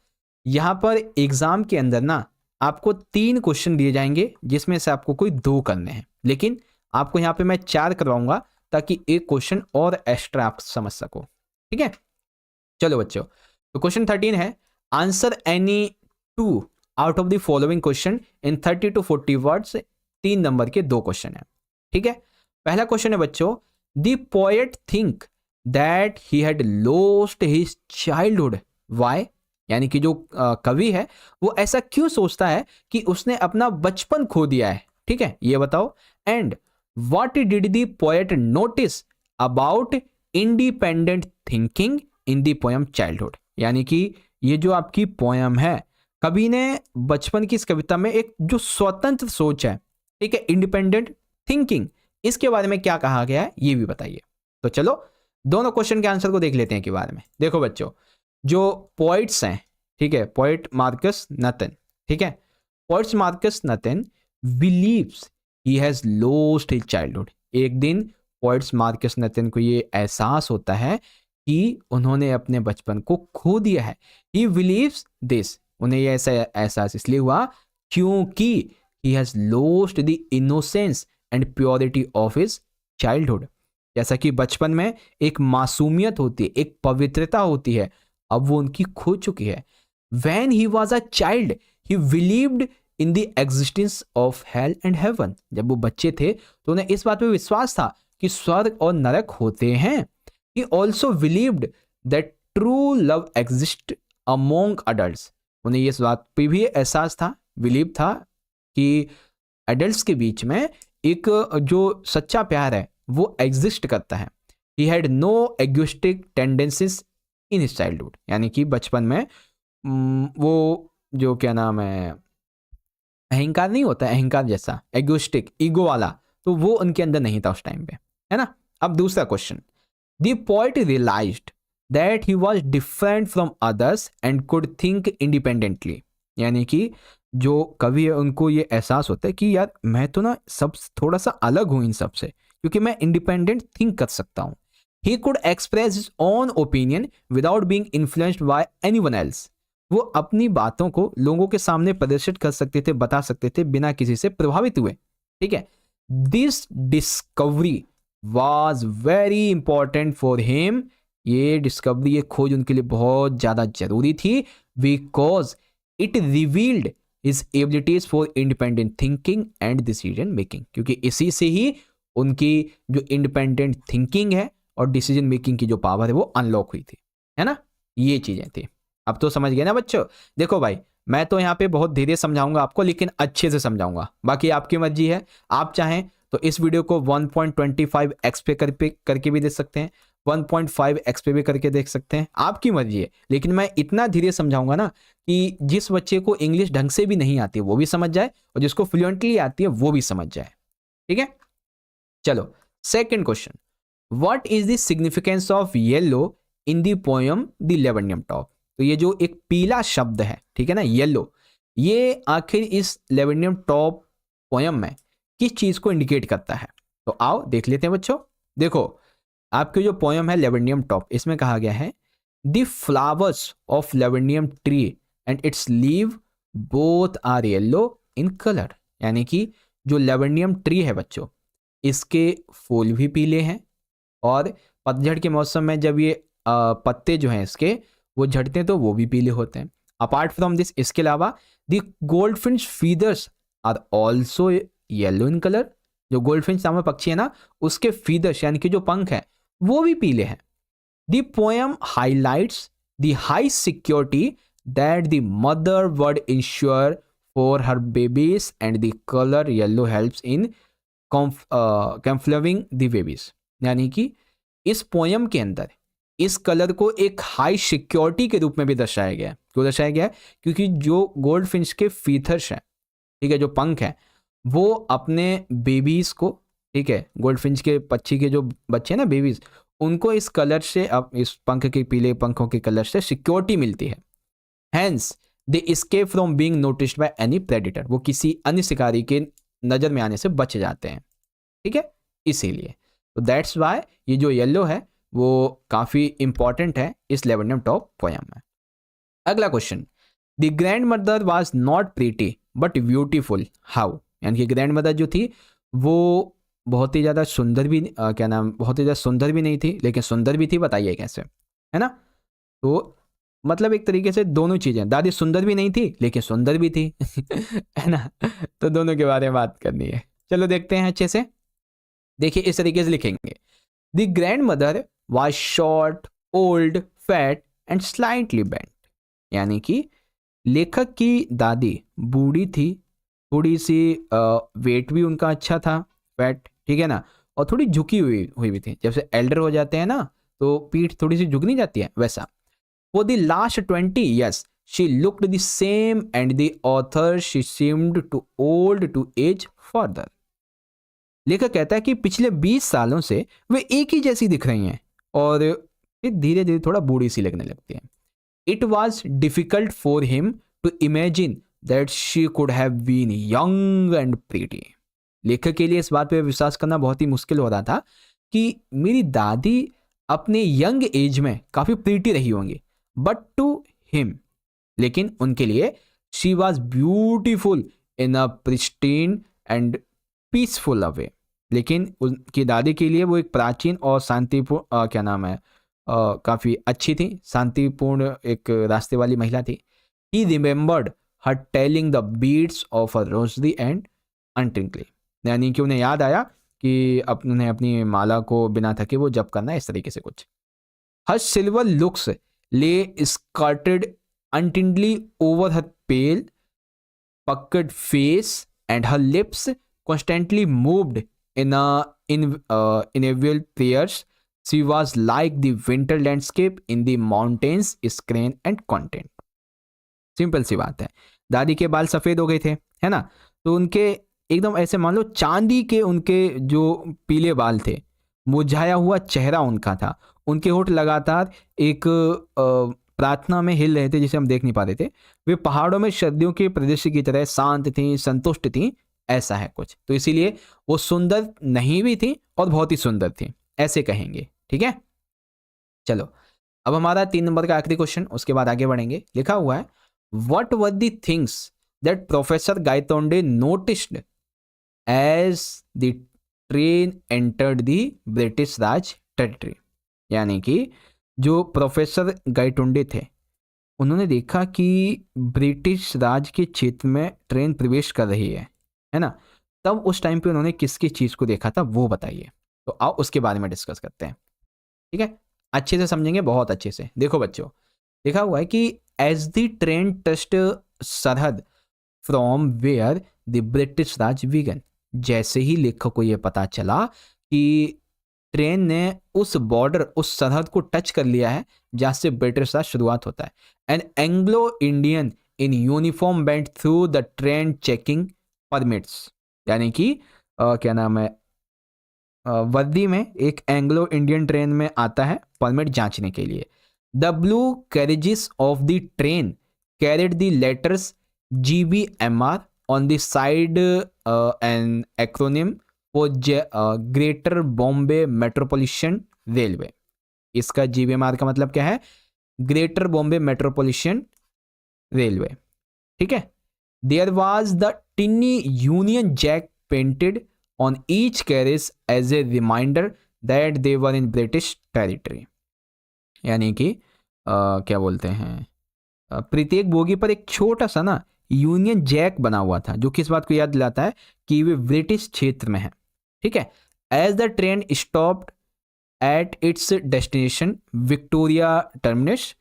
यहाँ पर एग्जाम के अंदर ना आपको 3 क्वेश्चन दिए जाएंगे, जिसमें से आपको कोई 2 करने हैं, लेकिन आपको यहाँ पे मैं 4 करवाऊंगा ताकि एक क्वेश्चन और एक्स्ट्रा आप समझ सको। ठीक है, चलो बच्चों, तो क्वेश्चन 13 है, answer any 2 out of the following question in 30 to 40 words. 3 number के 2 क्वेश्चन है। ठीक है, पहला क्वेश्चन है बच्चों, the poet think that he had lost his childhood, why, यानी कि जो कवि है वो ऐसा क्यों सोचता है कि उसने अपना बचपन खो दिया है। ठीक है, ये बताओ। And what did the poet notice about independent thinking in the poem childhood, यानी कि ये जो आपकी पोएम है, कवि ने बचपन की इस कविता में एक जो स्वतंत्र सोच है, ठीक है, इंडिपेंडेंट थिंकिंग, इसके बारे में क्या कहा गया है ये भी बताइए। तो चलो दोनों क्वेश्चन के आंसर को देख लेते हैं के बारे में। देखो बच्चों, जो पोइट्स हैं, ठीक है, पोइट मार्कस नथन, ठीक है, poets Marcus Nathan believes he has lost his childhood. एक दिन पोइट्स मार्कस नथन को ये एहसास होता है कि उन्होंने अपने बचपन को खो दिया है। ही बिलीव्स दिस, उन्हें ये ऐसा एहसास इसलिए हुआ क्योंकि ही has lost the innocence and purity of his childhood. जैसा कि बचपन में एक मासूमियत होती है, एक पवित्रता होती है, अब वो उनकी खो चुकी है। When he was a child, he believed in the existence of hell and heaven. जब वो बच्चे थे तो उन्हें इस बात पे विश्वास था कि स्वर्ग और नरक होते हैं। He also believed that true love exists among adults. उन्हें इस बात पे भी एहसास था, बिलीव था कि एडल्ट्स के बीच में एक जो सच्चा प्यार है वो एग्जिस्ट करता है। He had no egoistic tendencies in his childhood, यानी कि बचपन में वो जो क्या नाम है, अहंकार नहीं होता, अहंकार जैसा एगोइस्टिक, ईगो वाला, तो वो उनके अंदर नहीं था उस टाइम पे, है ना। अब दूसरा क्वेश्चन, the poet realised that he was different from others and could think independently, यानी कि जो कवि है उनको ये एहसास होता है कि यार मैं तो ना सब थोड़ा सा अलग हूँ इन सब से, क्योंकि मैं इंडिपेंडेंट थिंक कर सकता हूँ। He could express his own opinion without being influenced by anyone else, वो अपनी बातों को लोगों के सामने प्रदर्शित कर सकते थे, बता सकते थे बिना किसी से प्रभावित हुए। ठीक है, this discovery was very important for him, ये डिस्कवरी, ये खोज उनके लिए बहुत ज्यादा जरूरी थी, because it revealed his abilities for independent thinking and decision making, क्योंकि इसी से ही उनकी जो इंडिपेंडेंट थिंकिंग है और डिसीजन मेकिंग की जो पावर है वो अनलॉक हुई थी, है ना, ये चीजें थी। अब तो समझ गए ना बच्चों। देखो भाई, मैं तो यहाँ पे बहुत धीरे समझाऊंगा आपको, लेकिन अच्छे से समझाऊंगा, बाकी आपकी मर्जी है। आप चाहें तो इस वीडियो को 1.25x पे करके भी देख सकते हैं, 1.5x पे भी करके देख सकते हैं, आपकी मर्जी है। लेकिन मैं इतना धीरे समझाऊंगा ना कि जिस बच्चे को इंग्लिश ढंग से भी नहीं आती है वो भी समझ जाए, और जिसको फ्लुएंटली आती है वो भी समझ जाए। ठीक है, चलो second question, what is the significance of yellow in the poem the laburnum top. तो ये जो एक पीला शब्द है, ठीक है ना, येलो, ये आखिर इस लेवेंडियम टॉप पोएम में किस चीज को इंडिकेट करता है। तो आओ देख लेते हैं बच्चों। देखो आपकी जो पोएम है लेवेंडियम टॉप, इसमें कहा गया है the flowers of laburnum tree and its leave both are yellow in colour, यानी कि जो लेवेंडियम ट्री है बच्चों, इसके फूल भी पीले हैं, और पतझड़ के मौसम में जब ये पत्ते जो हैं इसके वो झड़ते हैं तो वो भी पीले होते हैं। अपार्ट फ्रॉम दिस, इसके अलावा the goldfinch feathers are also yellow in colour, जो गोल्डफिंच नामक पक्षी है ना, उसके फीदर्स यानी कि जो पंख है वो भी पीले हैं। The poem highlights the high security that the mother would ensure for her babies and the colour yellow helps in camouflaging the babies. यानी कि इस पोयम के अंदर इस कलर को एक हाई सिक्योरिटी के रूप में भी दर्शाया गया है। क्यों दर्शाया गया है? क्योंकि जो गोल्ड फिंच के फीथर्स हैं, ठीक है, जो पंख हैं, वो अपने बेबीज को, ठीक है, गोल्ड फिंच के पक्षी के जो बच्चे हैं ना, बेबीज, उनको इस कलर से, अब इस पंख के पीले पंखों के कलर से सिक्योरिटी मिलती है। Hence they escape from being noticed by any predator, वो किसी अन्य शिकारी के नजर में आने से बच जाते हैं, ठीक है, इसीलिए। तो दैट्स वाई ये जो येलो है वो काफी इंपॉर्टेंट है इस लेवेंडम टॉप पोयम में। अगला question, the grand mother was not pretty but beautiful how, यानी कि ग्रैंड मदर जो थी वो बहुत ही ज़्यादा सुंदर भी बहुत ही ज़्यादा सुंदर भी नहीं थी लेकिन सुंदर भी थी, बताइए कैसे, है ना? तो मतलब एक तरीके से दोनों चीज़ें, दादी सुंदर भी नहीं थी लेकिन सुंदर भी थी है ना? तो दोनों के बारे में बात करनी है। चलो देखते हैं अच्छे से। देखिए इस तरीके से लिखेंगे, the grand mother was short, old, fat and slightly bent, यानी कि लेखक की दादी बूढ़ी थी, थोड़ी सी वेट भी उनका अच्छा था, फैट, ठीक है ना, और थोड़ी झुकी हुई भी थी। जब से एल्डर हो जाते हैं ना तो पीठ थोड़ी सी झुक नहीं जाती है, वैसा। For the last 20 years she looked the same and the author she seemed too old to age further. लेखक कहता है कि पिछले 20 सालों से वे एक ही जैसी दिख रही हैं और फिर धीरे धीरे थोड़ा बूढ़ी सी लगने लगती हैं। It was difficult for him to imagine that she could have been young and pretty. लेखक के लिए इस बात पे विश्वास करना बहुत ही मुश्किल हो रहा था कि मेरी दादी अपने यंग एज में काफी प्रीटी रही होंगी, बट टू हिम, लेकिन उनके लिए she was beautiful in a pristine and peaceful away. लेकिन उनकी दादी के लिए वो एक प्राचीन और शांतिपूर्ण काफ़ी अच्छी थी, शांतिपूर्ण एक रास्ते वाली महिला थी। He remembered her telling the beads of a rosary and untiringly, यानी कि उन्हें याद आया कि उन्हें अपनी माला को बिना थके वो जप करना है, इस तरीके से कुछ। हर silver locks lay scattered untidily over her pale puckered face and her lips constantly moved in inaudible prayers. She was like the winter landscape in the mountains, screen and content. Simple सी बात है, दादी के बाल सफ़ेद हो गए थे, है ना, तो उनके एकदम ऐसे मान लो चांदी के उनके जो पीले बाल थे, मुरझाया हुआ चेहरा उनका था, उनके होठ लगातार एक प्रार्थना में हिल रहे थे जिसे हम देख नहीं पा रहे थे। वे पहाड़ों में सर्दियों के प्रदेश की तरह शांत थी, संतुष्ट थी, ऐसा है कुछ। तो इसीलिए वो सुंदर नहीं भी थी और बहुत ही सुंदर थी, ऐसे कहेंगे, ठीक है। चलो अब हमारा 3 नंबर का आखिरी क्वेश्चन, उसके बाद आगे बढ़ेंगे। लिखा हुआ है, what were the things that professor Gaitonde noticed as the train entered the British Raj territory, यानी कि जो प्रोफेसर गायटोंडे थे उन्होंने देखा कि ब्रिटिश राज के क्षेत्र में ट्रेन प्रवेश कर रही है ना, तब उस टाइम पे उन्होंने किसकी चीज़ को देखा था वो बताइए। तो आओ उसके बारे में डिस्कस करते हैं, ठीक है, अच्छे से समझेंगे, बहुत अच्छे से। देखो बच्चों, लिखा हुआ है कि एज द ट्रेन टच्ड सरहद from where the British Raj began, जैसे ही लेखक को यह पता चला कि ट्रेन ने उस बॉर्डर, उस सरहद को टच कर लिया है जहां से ब्रिटिश राज शुरुआत होता है, an Anglo Indian in uniform went through the train checking permits, यानी कि वर्दी में एक एंग्लो इंडियन ट्रेन में आता है परमिट जांचने के लिए। The blue carriages of the train carried the letters GBMR on the side, an acronym for greater Bombay metropolitan railway. इसका GBMR का मतलब क्या है? ग्रेटर बॉम्बे मेट्रोपॉलिटन रेलवे, ठीक है। There was the tiny Union Jack painted on each carriage as a reminder that they were in British territory, यानी कि क्या बोलते हैं, प्रत्येक बोगी पर एक छोटा सा ना यूनियन जैक बना हुआ था जो किस बात को याद दिलाता है कि वे ब्रिटिश क्षेत्र में है, ठीक है। As the train stopped at its destination Victoria Terminus,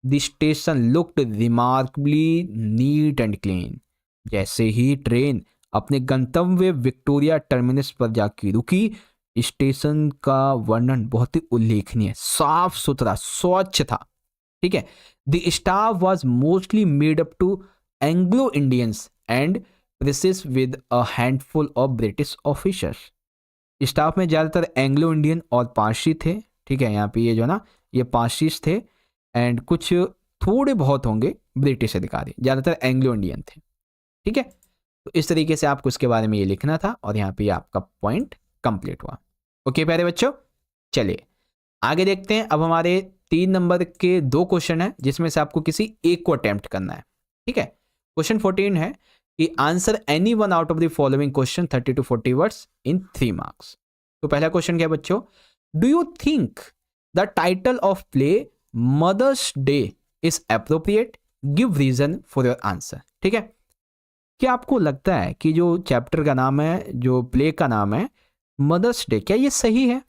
the station looked remarkably neat and clean. जैसे ही ट्रेन अपने गंतव्य विक्टोरिया टर्मिनस पर जाकर रुकी, स्टेशन का वर्णन बहुत ही उल्लेखनीय, साफ सुथरा, स्वच्छ था। ठीक है। The staff was mostly made up to Anglo Indians and princes with a handful of British officers. Staff में ज़्यादातर एंग्लो इंडियन और पारसी थे। ठीक है, यहाँ पे ये जो ना ये पारसीस थे एंड कुछ थोड़े बहुत होंगे ब्रिटिश अधिकारी, ज़्यादातर एंग्लो इंडियन थे। ठीक है, तो इस तरीके से आपको इसके बारे में ये लिखना था और यहाँ पे आपका पॉइंट कंप्लीट हुआ। ओके प्यारे बच्चों, चलिए आगे देखते हैं। अब हमारे 3 नंबर के 2 क्वेश्चन है जिसमें से आपको किसी एक को अटेम्प्ट करना है। ठीक है, क्वेश्चन 14 है कि answer any one out of the following question 30 to 40 words in 3 marks. तो पहला क्वेश्चन क्या है बच्चों, do you think the title of play Mother's Day is appropriate, give reason for your answer. ठीक है, क्या आपको लगता है कि जो चैप्टर का नाम है, जो प्ले का नाम है मदर्स डे, क्या ये सही है?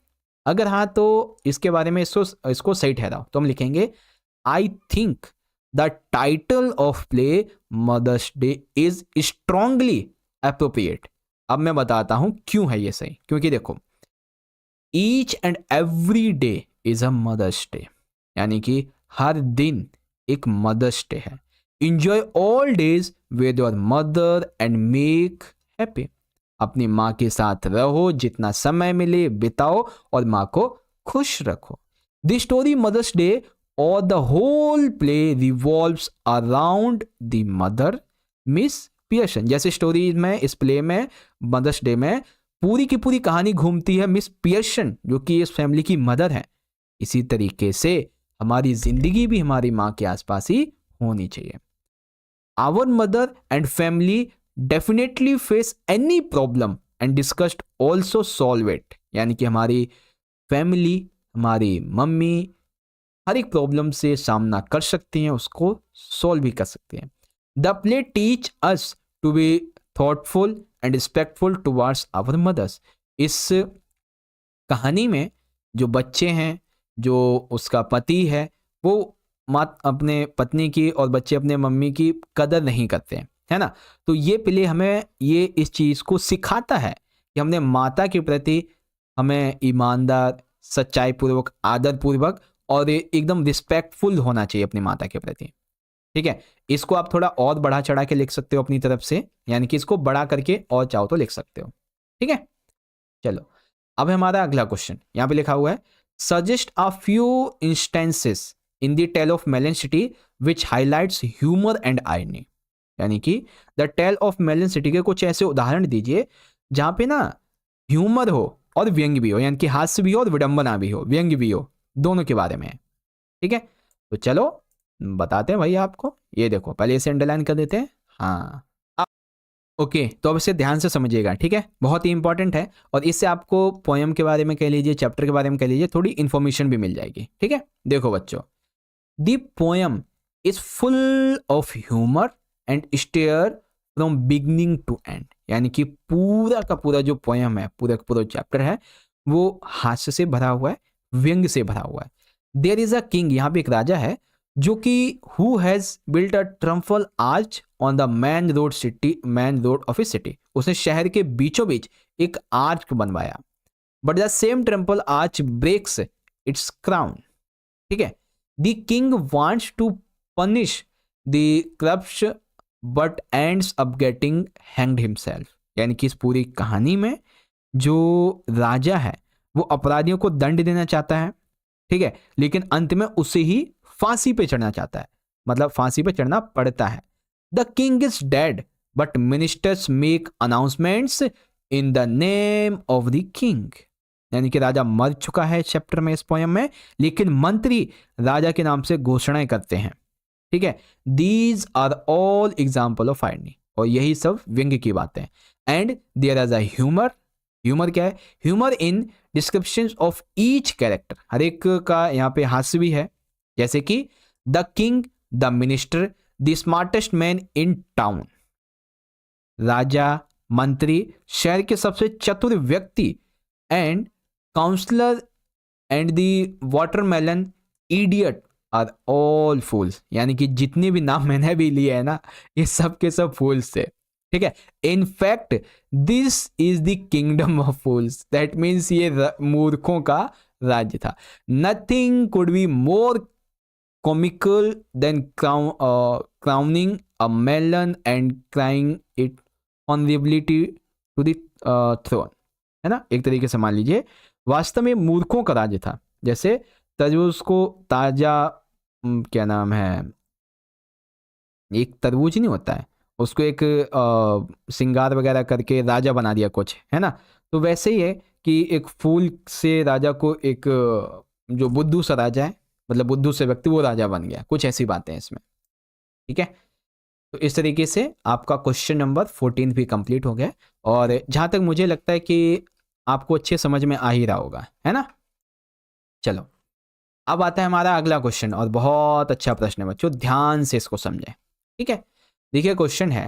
अगर हाँ तो इसके बारे में इसको सही ठहराओ। तो हम लिखेंगे I think the title of play Mother's Day is strongly appropriate. अब मैं बताता हूं क्यों है ये सही। क्योंकि देखो, each and every day is a Mother's Day, यानी कि हर दिन एक मदर्स डे है। Enjoy all days with your mother and make happy. अपनी माँ के साथ रहो, जितना समय मिले बिताओ और माँ को खुश रखो। द स्टोरी मदर्स डे और the whole play revolves around the mother Miss Pearson. जैसे स्टोरी में, इस प्ले में, मदर्स डे में पूरी की पूरी कहानी घूमती है मिस पियर्सन, जो कि इस फैमिली की मदर है। इसी तरीके से हमारी जिंदगी भी हमारी माँ के आसपास ही होनी चाहिए। Our mother and family definitely face any problem and discussed also solve it. यानी कि हमारी फैमिली, हमारी मम्मी हर एक प्रॉब्लम से सामना कर सकती हैं, उसको सॉल्व भी कर सकती हैं। The play teach us to be thoughtful and respectful towards our mothers. इस कहानी में जो बच्चे हैं, जो उसका पति है, वो अपने पत्नी की और बच्चे अपने मम्मी की कदर नहीं करते हैं, है ना। तो ये प्ले हमें ये इस चीज़ को सिखाता है कि हमने माता के प्रति हमें ईमानदार, सच्चाई पूर्वक, आदर पूर्वक और एकदम रिस्पेक्टफुल होना चाहिए अपनी माता के प्रति। ठीक है, इसको आप थोड़ा और बढ़ा चढ़ा के लिख सकते हो अपनी तरफ से, यानी कि इसको बड़ा करके और चाहो तो लिख सकते हो। ठीक है, चलो अब हमारा अगला क्वेश्चन यहाँ पे लिखा हुआ है, suggest a few instances in the tale of Melon City which highlights humour and irony. यानी कि the tale of Melon City के कुछ ऐसे उदाहरण दीजिए जहां पे ना ह्यूमर हो और व्यंग्य भी हो, यानी कि हास्य भी हो और विडंबना भी हो, व्यंग्य भी हो, दोनों के बारे में। ठीक है, तो चलो बताते हैं भाई आपको। ये देखो, पहले इसे अंडरलाइन कर देते हैं। हाँ, ओके, तो अब इसे ध्यान से समझिएगा। ठीक है, बहुत ही इंपॉर्टेंट है और इससे आपको पोएम के बारे में कह लीजिए, चैप्टर के बारे में कह लीजिए, थोड़ी इंफॉर्मेशन भी मिल जाएगी। ठीक है, देखो बच्चों, the poem is full of humour and satire from beginning to end. यानी कि पूरा का पूरा जो पोएम है, पूरा का पूरा चैप्टर है, वो हास्य से भरा हुआ है, व्यंग्य से भरा हुआ है। देयर इज अ किंग, यहाँ पे एक राजा है जो कि who has built a triumphal arch on the main road of a city. उसने शहर के बीचों बीच एक आर्च बनवाया, but the same triumphal arch breaks its crown. ठीक है, the king wants to punish the corrupts but ends up getting hanged himself. यानी कि इस पूरी कहानी में जो राजा है वो अपराधियों को दंड देना चाहता है, ठीक है, लेकिन अंत में उसे ही फांसी पे चढ़ना चाहता है, मतलब फांसी पे चढ़ना पड़ता है। The king is dead but ministers make announcements in the name of the king. यानी कि राजा मर चुका है चैप्टर में, इस पोएम में, लेकिन मंत्री राजा के नाम से घोषणाएं करते हैं। ठीक है, these are all example of irony, और यही सब व्यंग्य की बातें। And there is a humour. Humour क्या है? Humour in description of each character. हर एक का यहाँ पे हास्य भी है, जैसे कि the king, the minister, the smartest man in town. राजा, मंत्री, शहर के सबसे चतुर व्यक्ति, and counsellor, and the watermelon idiot are all fools, यानी कि जितने भी नाम मैंने भी लिए है ना, ये सब के सब फूल्स थे, ठीक है। In fact this is the kingdom of fools, that means ये मूर्खों का राज्य था। Nothing could be more comical than crowning a melon and crying it honourability to the throne, है ना। एक तरीके से मान लीजिए वास्तव में मूर्खों का राज्य था। जैसे तरबूज को ताजा क्या नाम है, एक तरबूज नहीं होता है, उसको एक सिंगार वगैरह करके राजा बना दिया कुछ, है ना। तो वैसे ही है कि एक फूल से राजा को एक जो बुद्धू सा राजा है, मतलब बुद्धू से व्यक्ति वो राजा बन गया, कुछ ऐसी बातें हैं इसमें, ठीक है। तो इस तरीके से आपका क्वेश्चन नंबर 14 भी कंप्लीट हो गया, और जहाँ तक मुझे लगता है कि आपको अच्छे समझ में आ ही रहा होगा, है ना। चलो अब आता है हमारा अगला क्वेश्चन, और बहुत अच्छा प्रश्न है बच्चों, ध्यान से इसको समझें, ठीक है। देखिए क्वेश्चन है,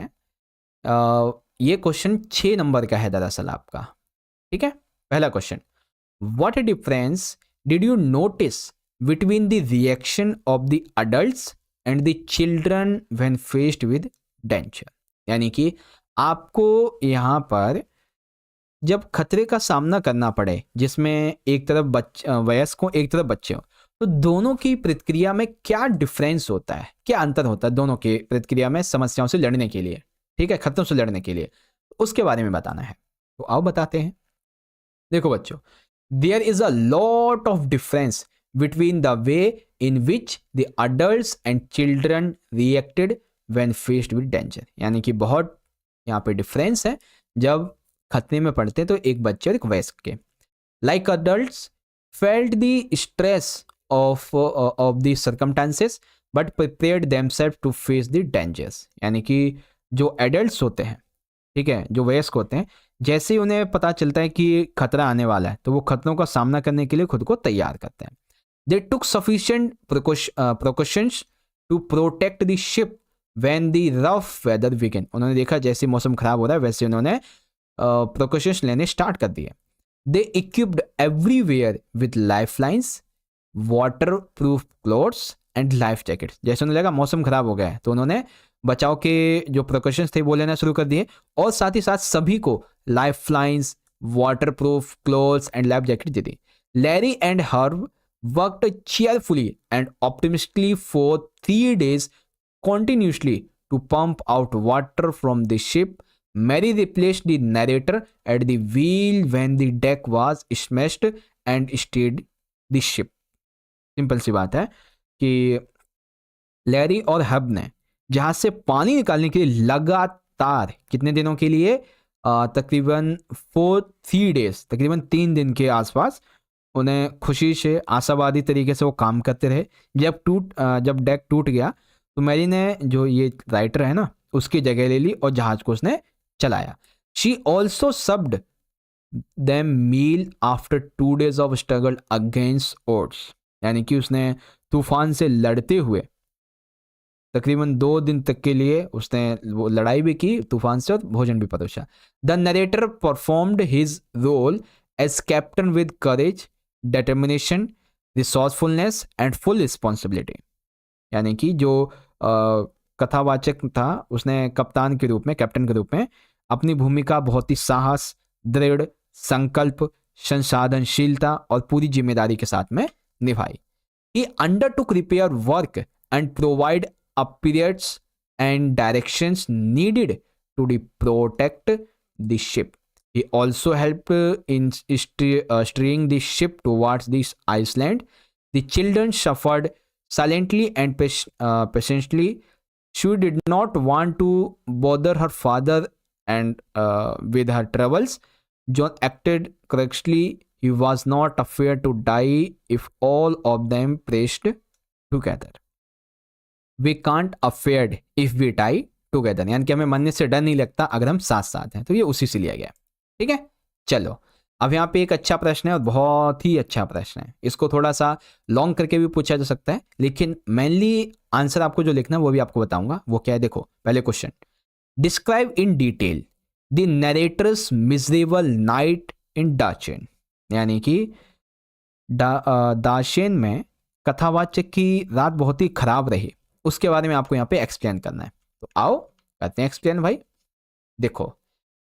ये क्वेश्चन 6 नंबर का है दरअसल आपका, ठीक है। पहला question, what difference did you notice between the reaction of the adults and the children when faced with danger, यानी कि आपको यहाँ पर जब खतरे का सामना करना पड़े, जिसमें एक तरफ वयस्क हो, एक तरफ बच्चे हो, तो दोनों की प्रतिक्रिया में क्या डिफरेंस होता है, क्या अंतर होता है दोनों की प्रतिक्रिया में समस्याओं से लड़ने के लिए, ठीक है, खतरों से लड़ने के लिए, उसके बारे में बताना है। तो आओ बताते हैं। देखो बच्चों, there is a lot of difference between the way in which the adults and children reacted when faced with danger, यानी कि बहुत यहाँ पे डिफरेंस है जब खतरे में पड़ते तो एक बच्चे और एक वयस्क के। Like adults felt the stress of the circumstances but prepared themself to face the dangers, यानी कि जो एडल्ट्स होते हैं, ठीक है, जो वयस्क होते हैं, जैसे ही उन्हें पता चलता है कि खतरा आने वाला है तो वो खतरों का सामना करने के लिए खुद को तैयार करते हैं। They took sufficient precautions to protect the ship when the rough weather begin, उन्होंने देखा जैसे मौसम खराब हो रहा है वैसे उन्होंने प्रिकॉशंस लेने स्टार्ट कर दिए। They equipped everywhere with lifelines, waterproof clothes and life jackets, जैसे उन्हें लगा मौसम खराब हो गया है तो उन्होंने बचाव के जो प्रिकॉशंस थे वो लेना शुरू कर दिए, और साथ ही साथ सभी को lifelines, waterproof clothes and life jacket दे दी। Larry and Herb worked cheerfully and optimistically for 3 days continuously to pump out water from the ship. Mary replaced the narrator at the wheel when the deck was smashed and steered the ship. Simple सी बात है कि Larry और hub ने जहाज से पानी निकालने के लिए लगातार कितने दिनों के लिए, तकरीबन 3 days, तकरीबन 3 दिन के आसपास उन्हें खुशी से आशावादी तरीके से वो काम करते रहे। जब डेक टूट गया तो मैरी ने, जो ये राइटर है ना, उसकी जगह ले ली और जहाज को उसने चलाया। She also served them meal after 2 days of struggle against odds, यानी कि उसने तूफान से लड़ते हुए तकरीबन 2 दिन तक के लिए उसने वो लड़ाई भी की तूफान से और भोजन भी परोसा। The narrator performed his role as captain with courage, determination, resourcefulness and full responsibility, यानी कि जो कथावाचक था उसने कप्तान के रूप में, कैप्टन के रूप में अपनी भूमिका बहुत ही साहस, दृढ़ संकल्प, संसाधनशीलता और पूरी जिम्मेदारी के साथ में निभाई। He undertook repair work and provide periods and directions needed to protect the ship. He also helped in steering the ship towards this Iceland. The children suffered silently and patiently. She did not want to bother her father and with her troubles. John acted correctly. He was not afraid to die if all of them pressed together. We can't afraid if we die together, यानी कि हमें मरने से डर नहीं लगता अगर हम साथ साथ हैं। तो ये उसी से लिया गया, ठीक है। चलो अब यहाँ पे एक अच्छा प्रश्न है और बहुत ही अच्छा प्रश्न है, इसको थोड़ा सा लॉन्ग करके भी पूछा जा सकता है, लेकिन मेनली आंसर आपको जो लिखना है वो भी आपको बताऊंगा। वो क्या है, देखो पहले question, describe in detail the narrator's miserable night in Darchen, यानी कि दाशेन में कथावाचक की रात बहुत ही खराब रही, उसके बारे में आपको यहाँ पे एक्सप्लेन करना है। तो आओ करते हैं एक्सप्लेन भाई। देखो,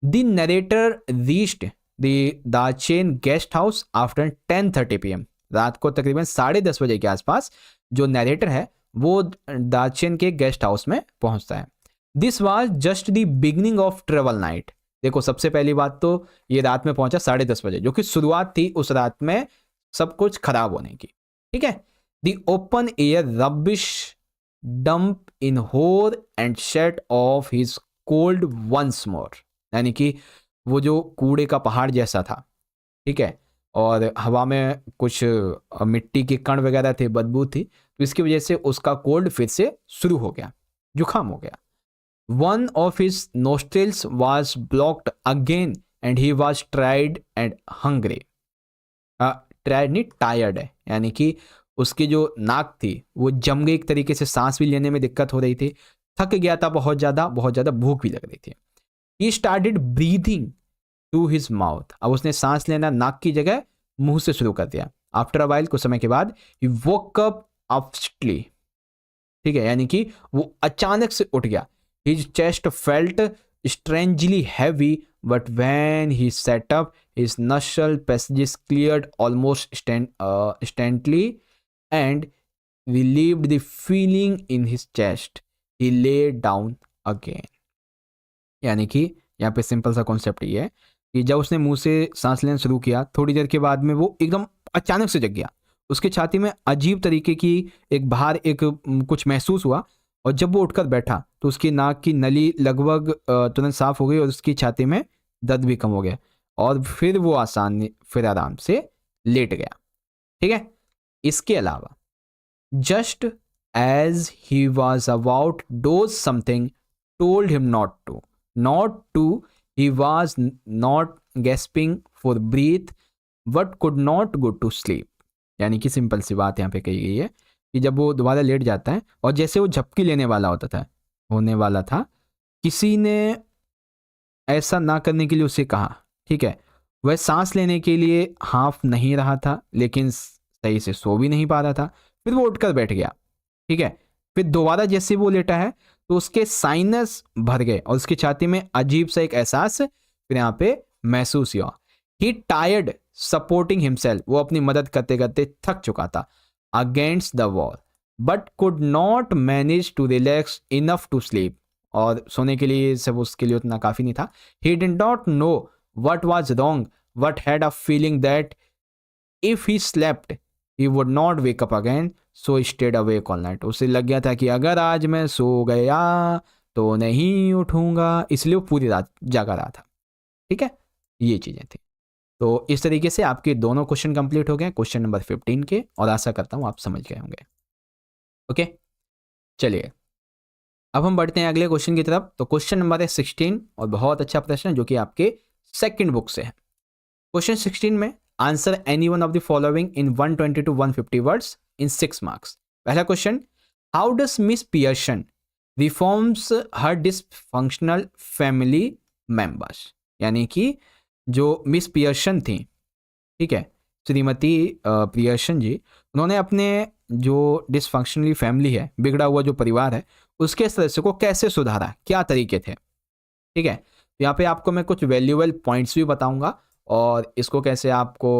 the narrator reached the Darchen guest house after 10:30 PM। रात को तकरीबन 10:30 बजे के आसपास जो नरेटर है वो दाचेन के गेस्ट हाउस में पहुंचता है। This was just the beginning of travel night. देखो, सबसे पहली बात तो ये रात में पहुंचा 10:30 बजे, जो कि शुरुआत थी उस रात में सब कुछ खराब होने की। ठीक है, the open air rubbish dump in Hor and shed off his cold once more. यानी कि वो जो कूड़े का पहाड़ जैसा था, ठीक है, और हवा में कुछ मिट्टी के कण वगैरह थे, बदबू थी, तो इसकी वजह से उसका कोल्ड फिर से शुरू हो गया, जुकाम हो गया। One of his nostrils was blocked again and he was tried and hungry. Tried नहीं, टायर्ड है, यानी कि उसकी जो नाक थी वो जम गई एक तरीके से, सांस भी लेने में दिक्कत हो रही थी, थक गया था बहुत ज़्यादा भूख भी लग रही थी। He started breathing through his mouth। अब उसने सांस लेना नाक की जगह मुंह से शुरू कर दिया। आफ्टर अ वाइल, कुछ समय के बाद, he woke up abruptly। ठीक है, यानी कि वो अचानक से उठ गया। His chest felt strangely heavy, but when he sat up, his nasal passages cleared almost instantly and relieved the feeling in his chest। He lay down again। यानी कि यहाँ पे सिंपल सा कॉन्सेप्ट ये है कि जब उसने मुंह से सांस लेना शुरू किया, थोड़ी देर के बाद में वो एकदम अचानक से जग गया। उसके छाती में अजीब तरीके की एक भार, एक कुछ महसूस हुआ, और जब वो उठकर बैठा तो उसकी नाक की नली लगभग तुरंत साफ हो गई और उसकी छाती में दर्द भी कम हो गया, और फिर वो फिर आराम से लेट गया। ठीक है, इसके अलावा just as he was about doze something told him not to, he was not gasping for breath but could not go to sleep। यानी कि सिंपल सी बात यहाँ पे कही गई है कि जब वो दोबारा लेट जाता है और जैसे वो झपकी लेने वाला होने वाला था, किसी ने ऐसा ना करने के लिए उसे कहा। ठीक है, वह सांस लेने के लिए हाफ नहीं रहा था, लेकिन सही से सो भी नहीं पा रहा था। फिर वो उठकर बैठ गया। ठीक है, फिर दोबारा जैसे वो लेटा है तो उसके साइनस भर गए और उसकी छाती में अजीब सा एक एहसास फिर यहाँ पे महसूस हुआ। ही टायर्ड सपोर्टिंग हिमसेल्फ, वो अपनी मदद करते करते थक चुका था, against the wall, but could not manage to relax enough to sleep, और सोने के लिए सब उसके लिए उतना काफ़ी नहीं था। He did not know what was wrong but had a feeling that if he slept he would not wake up again, so stayed awake all night. उसे लग गया था कि अगर आज मैं सो गया तो नहीं उठूंगा, इसलिए वो पूरी रात जागा रहा था। ठीक है, ये चीज़ें थी। तो इस तरीके से आपके दोनों क्वेश्चन कंप्लीट हो गए, क्वेश्चन नंबर 15 के, और आशा करता हूँ आप समझ गए होंगे। ओके, चलिए अब हम बढ़ते हैं अगले क्वेश्चन की तरफ। तो क्वेश्चन नंबर है 16, और बहुत अच्छा प्रश्न है जो कि आपके सेकंड बुक से है। क्वेश्चन 16 में answer any one of the following in 120 to 150 words in 6 marks. पहला question, how does Miss Pearson reforms her dysfunctional family members. यानी कि जो मिस पियर्सन थी, ठीक है, श्रीमती पियर्सन जी, उन्होंने अपने जो डिसफंक्शनली फैमिली है, बिगड़ा हुआ जो परिवार है, उसके सदस्य को कैसे सुधारा, क्या तरीके थे। ठीक है, यहाँ पे आपको मैं कुछ वैल्यूएबल पॉइंट्स भी बताऊंगा और इसको कैसे आपको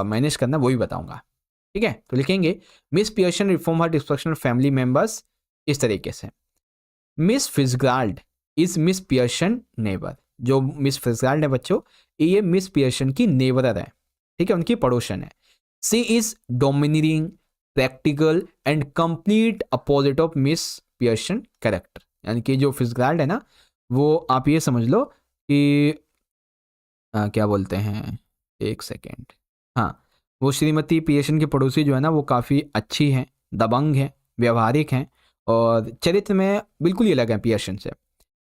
मैनेज करना वो भी बताऊंगा। ठीक है, तो लिखेंगे मिस पियर्सन रिफॉर्म हर डिसफंक्शनल फैमिली मेंबर्स इस तरीके से। Miss Fitzgerald is Miss Pearson neighbour. जो मिस फिट्जगेराल्ड है बच्चों, ये मिस पियर्सन की नेबर है। ठीक है, उनकी पड़ोसन है। She is dominating, practical and complete opposite of Miss Pearson character. यानी कि जो फिट्जगेराल्ड है ना, वो आप ये समझ लो कि क्या बोलते हैं, एक सेकेंड, हाँ, वो श्रीमती पियर्सन की पड़ोसी जो है ना, वो काफ़ी अच्छी हैं, दबंग हैं, व्यवहारिक हैं, और चरित्र में बिल्कुल ही अलग हैं पियर्सन से।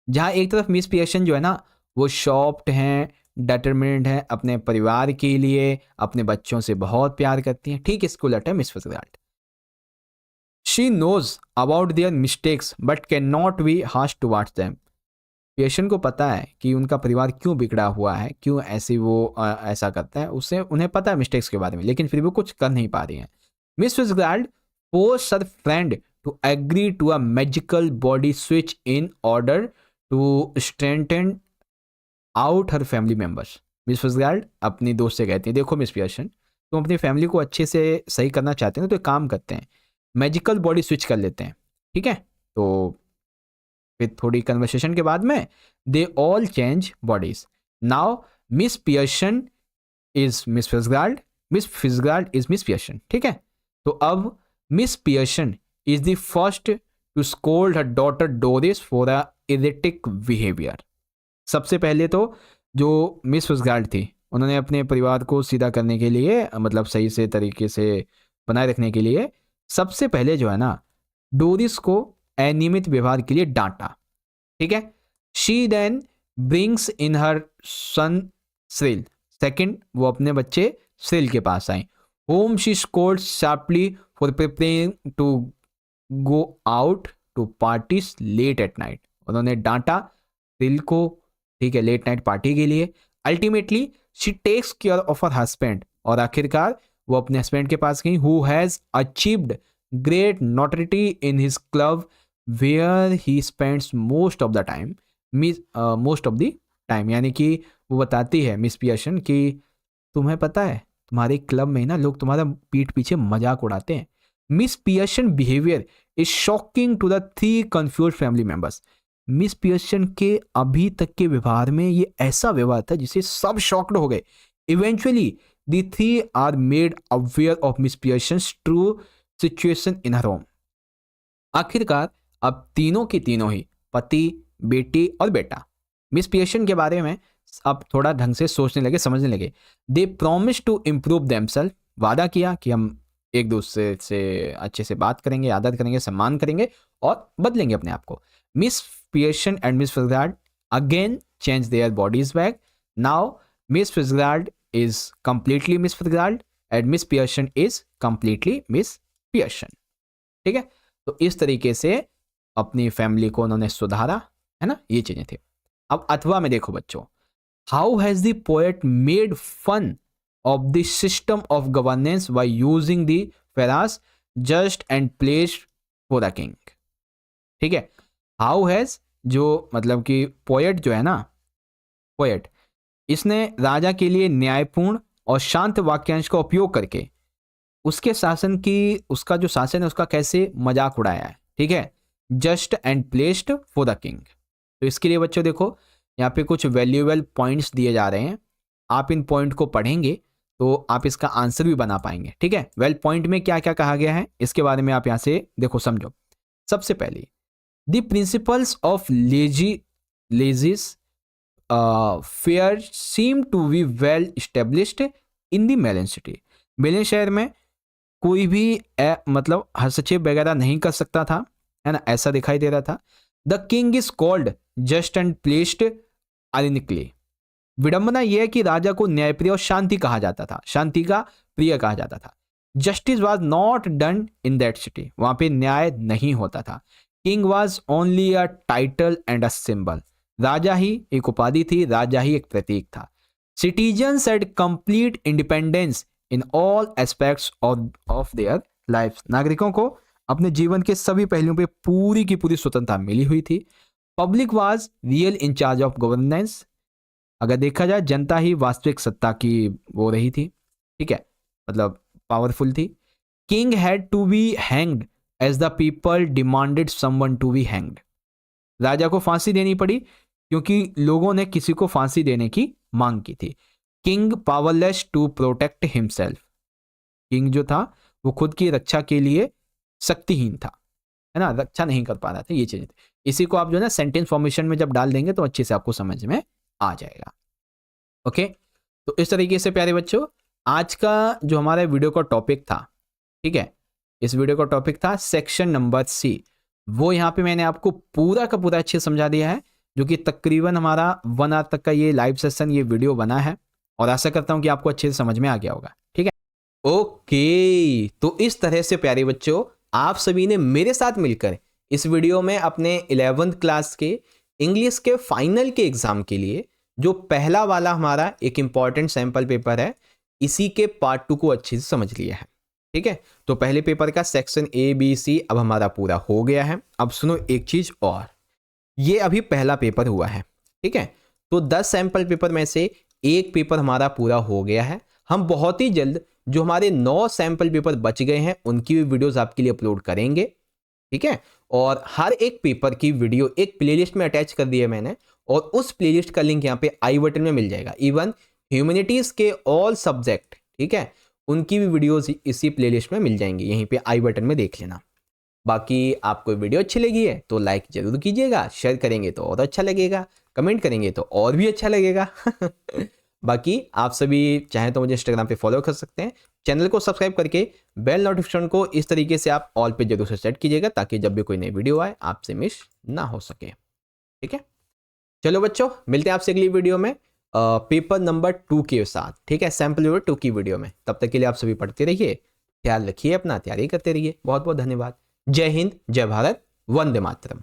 जहाँ एक तरफ मिस पियर्सन जो है ना, वो शॉप्ड हैं, डिटरमिन्ड हैं, अपने परिवार के लिए, अपने बच्चों से बहुत प्यार करती हैं। ठीक इसको उलट है Miss Fitzgerald. She knows about their mistakes but can not be harsh towards them. Pearson को पता है कि उनका परिवार क्यों बिगड़ा हुआ है, क्यों ऐसे वो ऐसा करता है, उससे उन्हें पता है मिस्टेक्स के बारे में, लेकिन फिर भी कुछ कर नहीं पा रही हैं। Miss Fitzgerald force her friend to agree to a magical body switch in order to strengthen out her family members. Miss Fitzgerald अपनी दोस्त से कहती है, देखो मिस पियर्सन, तुम अपनी फैमिली को अच्छे से सही करना चाहते हैं तो एक काम करते हैं, मैजिकल बॉडी स्विच कर लेते हैं, ठीक है। तो फिर थोड़ी कन्वर्सेशन के बाद में they all change bodies. Now Miss Pearson is Miss Fitzgerald is Miss Pearson, ठीक है। तो अब Miss Pearson is the first to scold her daughter Doris for a erratic behaviour. सबसे पहले तो जो मिस फिtzgerald थी, उन्होंने अपने परिवार को सीधा करने के लिए, मतलब सही से तरीके से बनाए रखने के लिए, सबसे पहले जो है ना डोरिस को अनियमित व्यवहार के लिए डांटा, ठीक है। She then brings in her son Cyril. Second, वो अपने बच्चे श्रिल के पास आई, whom she scold sharply for preparing to go out to parties late at night. उन्होंने डांटा श्रिल को, ठीक है, लेट नाइट पार्टी के लिए। Ultimately she takes care of her husband, और आखिरकार वो अपने हस्बैंड के पास गई, who has achieved great notoriety in his club where he spends most of the time, most of the time. यानी कि वो बताती है मिस पियर्सन कि तुम्हें पता है तुम्हारे क्लब में ना लोग तुम्हारा पीठ पीछे मजाक उड़ाते हैं। Miss Pearson behaviour is shocking to the 3 confuse family members. Miss Pearson के अभी तक के व्यवहार में ये ऐसा व्यवहार था जिसे सब शॉक्ड हो गए। Eventually the 3 are made aware of Miss Pearson's true situation in her home. आखिरकार अब तीनों की तीनों ही, पति, बेटी और बेटा, मिस पियर्सन के बारे में अब थोड़ा ढंग से सोचने लगे, समझने लगे। दे प्रॉमिस टू इम्प्रूव देमसेल्फ। वादा किया कि हम एक दूसरे से अच्छे से बात करेंगे, आदर करेंगे, सम्मान करेंगे और बदलेंगे अपने आप को। Miss Pearson and Miss Fitzgerald again change their bodies back. Now Miss Fitzgerald is completely Miss Fitzgerald and Miss Pearson is completely Miss Pearson, ठीक है। तो इस तरीके से अपनी फैमिली को उन्होंने सुधारा, है ना, ये चीजें थी। अब अथवा में देखो बच्चों, how has the poet made fun of the system of governance by using the phrase just and placid for the king, ठीक है। हाउ हैज, जो मतलब कि पोएट जो है ना, पोएट, इसने राजा के लिए न्यायपूर्ण और शांत वाक्यांश का उपयोग करके उसके शासन की, उसका जो शासन है उसका कैसे मजाक उड़ाया है, ठीक है। Just and placed for the king. तो इसके लिए बच्चों देखो यहाँ पे कुछ वैल्यूएबल पॉइंट्स दिए जा रहे हैं, आप इन पॉइंट को पढ़ेंगे तो आप इसका आंसर भी बना पाएंगे, ठीक है। वेल, पॉइंट में क्या क्या कहा गया है इसके बारे में आप यहाँ से देखो, समझो। सबसे पहले the principles of laissez faire seem to be well established in the melon city. Melon शहर में कोई भी मतलब हस्तक्षेप वगैरह नहीं कर सकता था, है ना, ऐसा दिखाई दे रहा था। The king is called just and placid ironically. विडंबना यह है कि राजा को न्यायप्रिय और शांति कहा जाता था, शांति का प्रिय कहा जाता था। Justice was not done in that city, वहां पे न्याय नहीं होता था। King was only a title and a symbol, राजा ही एक उपाधि थी, राजा ही एक प्रतीक था। Citizens had complete independence in all aspects of their life, नागरिकों को अपने जीवन के सभी पहलुओं पे पूरी की पूरी स्वतंत्रता मिली हुई थी। Public was real in charge of governance, अगर देखा जाए जनता ही वास्तविक सत्ता की वो रही थी, ठीक है, मतलब पावरफुल थी। King had to be hanged as the people demanded someone to be hanged, राजा को फांसी देनी पड़ी क्योंकि लोगों ने किसी को फांसी देने की मांग की थी। King powerless to protect himself, king जो था वो खुद की रक्षा के लिए शक्तिहीन था, है ना, रक्षा नहीं कर पा रहा था, ये चीजें थी। इसी को आप जो है ना सेंटेंस फॉर्मेशन में जब डाल देंगे तो अच्छे से आपको समझ में आ जाएगा। ओके, तो इस तरीके से प्यारे बच्चों आज का जो हमारे वीडियो का टॉपिक था, ठीक है, इस वीडियो का टॉपिक था सेक्शन नंबर सी, वो यहाँ पे मैंने आपको पूरा का पूरा अच्छे समझा दिया है, जो कि तकरीबन हमारा 1 आवर तक का ये लाइव सेशन, ये वीडियो बना है, और आशा करता हूँ कि आपको अच्छे से समझ में आ गया होगा, ठीक है। ओके, तो इस तरह से प्यारे बच्चों आप सभी ने मेरे साथ मिलकर इस वीडियो में अपने 11th क्लास के इंग्लिश के फाइनल के एग्जाम के लिए जो पहला वाला हमारा एक इंपॉर्टेंट सैंपल पेपर है, इसी के पार्ट 2 को अच्छे से समझ लिया है। ठीक है, तो पहले पेपर का सेक्शन ABC अब हमारा पूरा हो गया है। अब सुनो एक चीज और, ये अभी पहला पेपर हुआ है, ठीक है, तो 10 सैंपल पेपर में से एक पेपर हमारा पूरा हो गया है। हम बहुत ही जल्द जो हमारे 9 सैंपल पेपर बच गए हैं उनकी भी वीडियोस आपके लिए अपलोड करेंगे, ठीक है। और हर एक पेपर की वीडियो एक प्लेलिस्ट में अटैच कर दी है मैंने, और उस प्लेलिस्ट का लिंक यहाँ पे आई बटन में मिल जाएगा। इवन ह्यूमैनिटीज के ऑल सब्जेक्ट, ठीक है, उनकी भी वीडियोस इसी प्लेलिस्ट में मिल जाएंगी, यहीं पे आई बटन में देख लेना। बाकी आपको वीडियो अच्छी लगी है तो लाइक जरूर कीजिएगा, शेयर करेंगे तो और अच्छा लगेगा, कमेंट करेंगे तो और भी अच्छा लगेगा। बाकी आप सभी चाहें तो मुझे इंस्टाग्राम पे फॉलो कर सकते हैं, चैनल को सब्सक्राइब करके बेल नोटिफिकेशन को इस तरीके से आप ऑल पे जरूर से सेट कीजिएगा, ताकि जब भी कोई नई वीडियो आए आपसे मिस ना हो सके, ठीक है। चलो बच्चों, मिलते हैं आपसे अगली वीडियो में पेपर नंबर 2 के साथ, ठीक है, सैंपल पेपर 2 की वीडियो में। तब तक के लिए आप सभी पढ़ते रहिए, ख्याल रखिए अपना, तैयारी करते रहिए। बहुत बहुत धन्यवाद। जय हिंद, जय भारत, वंदे मातरम।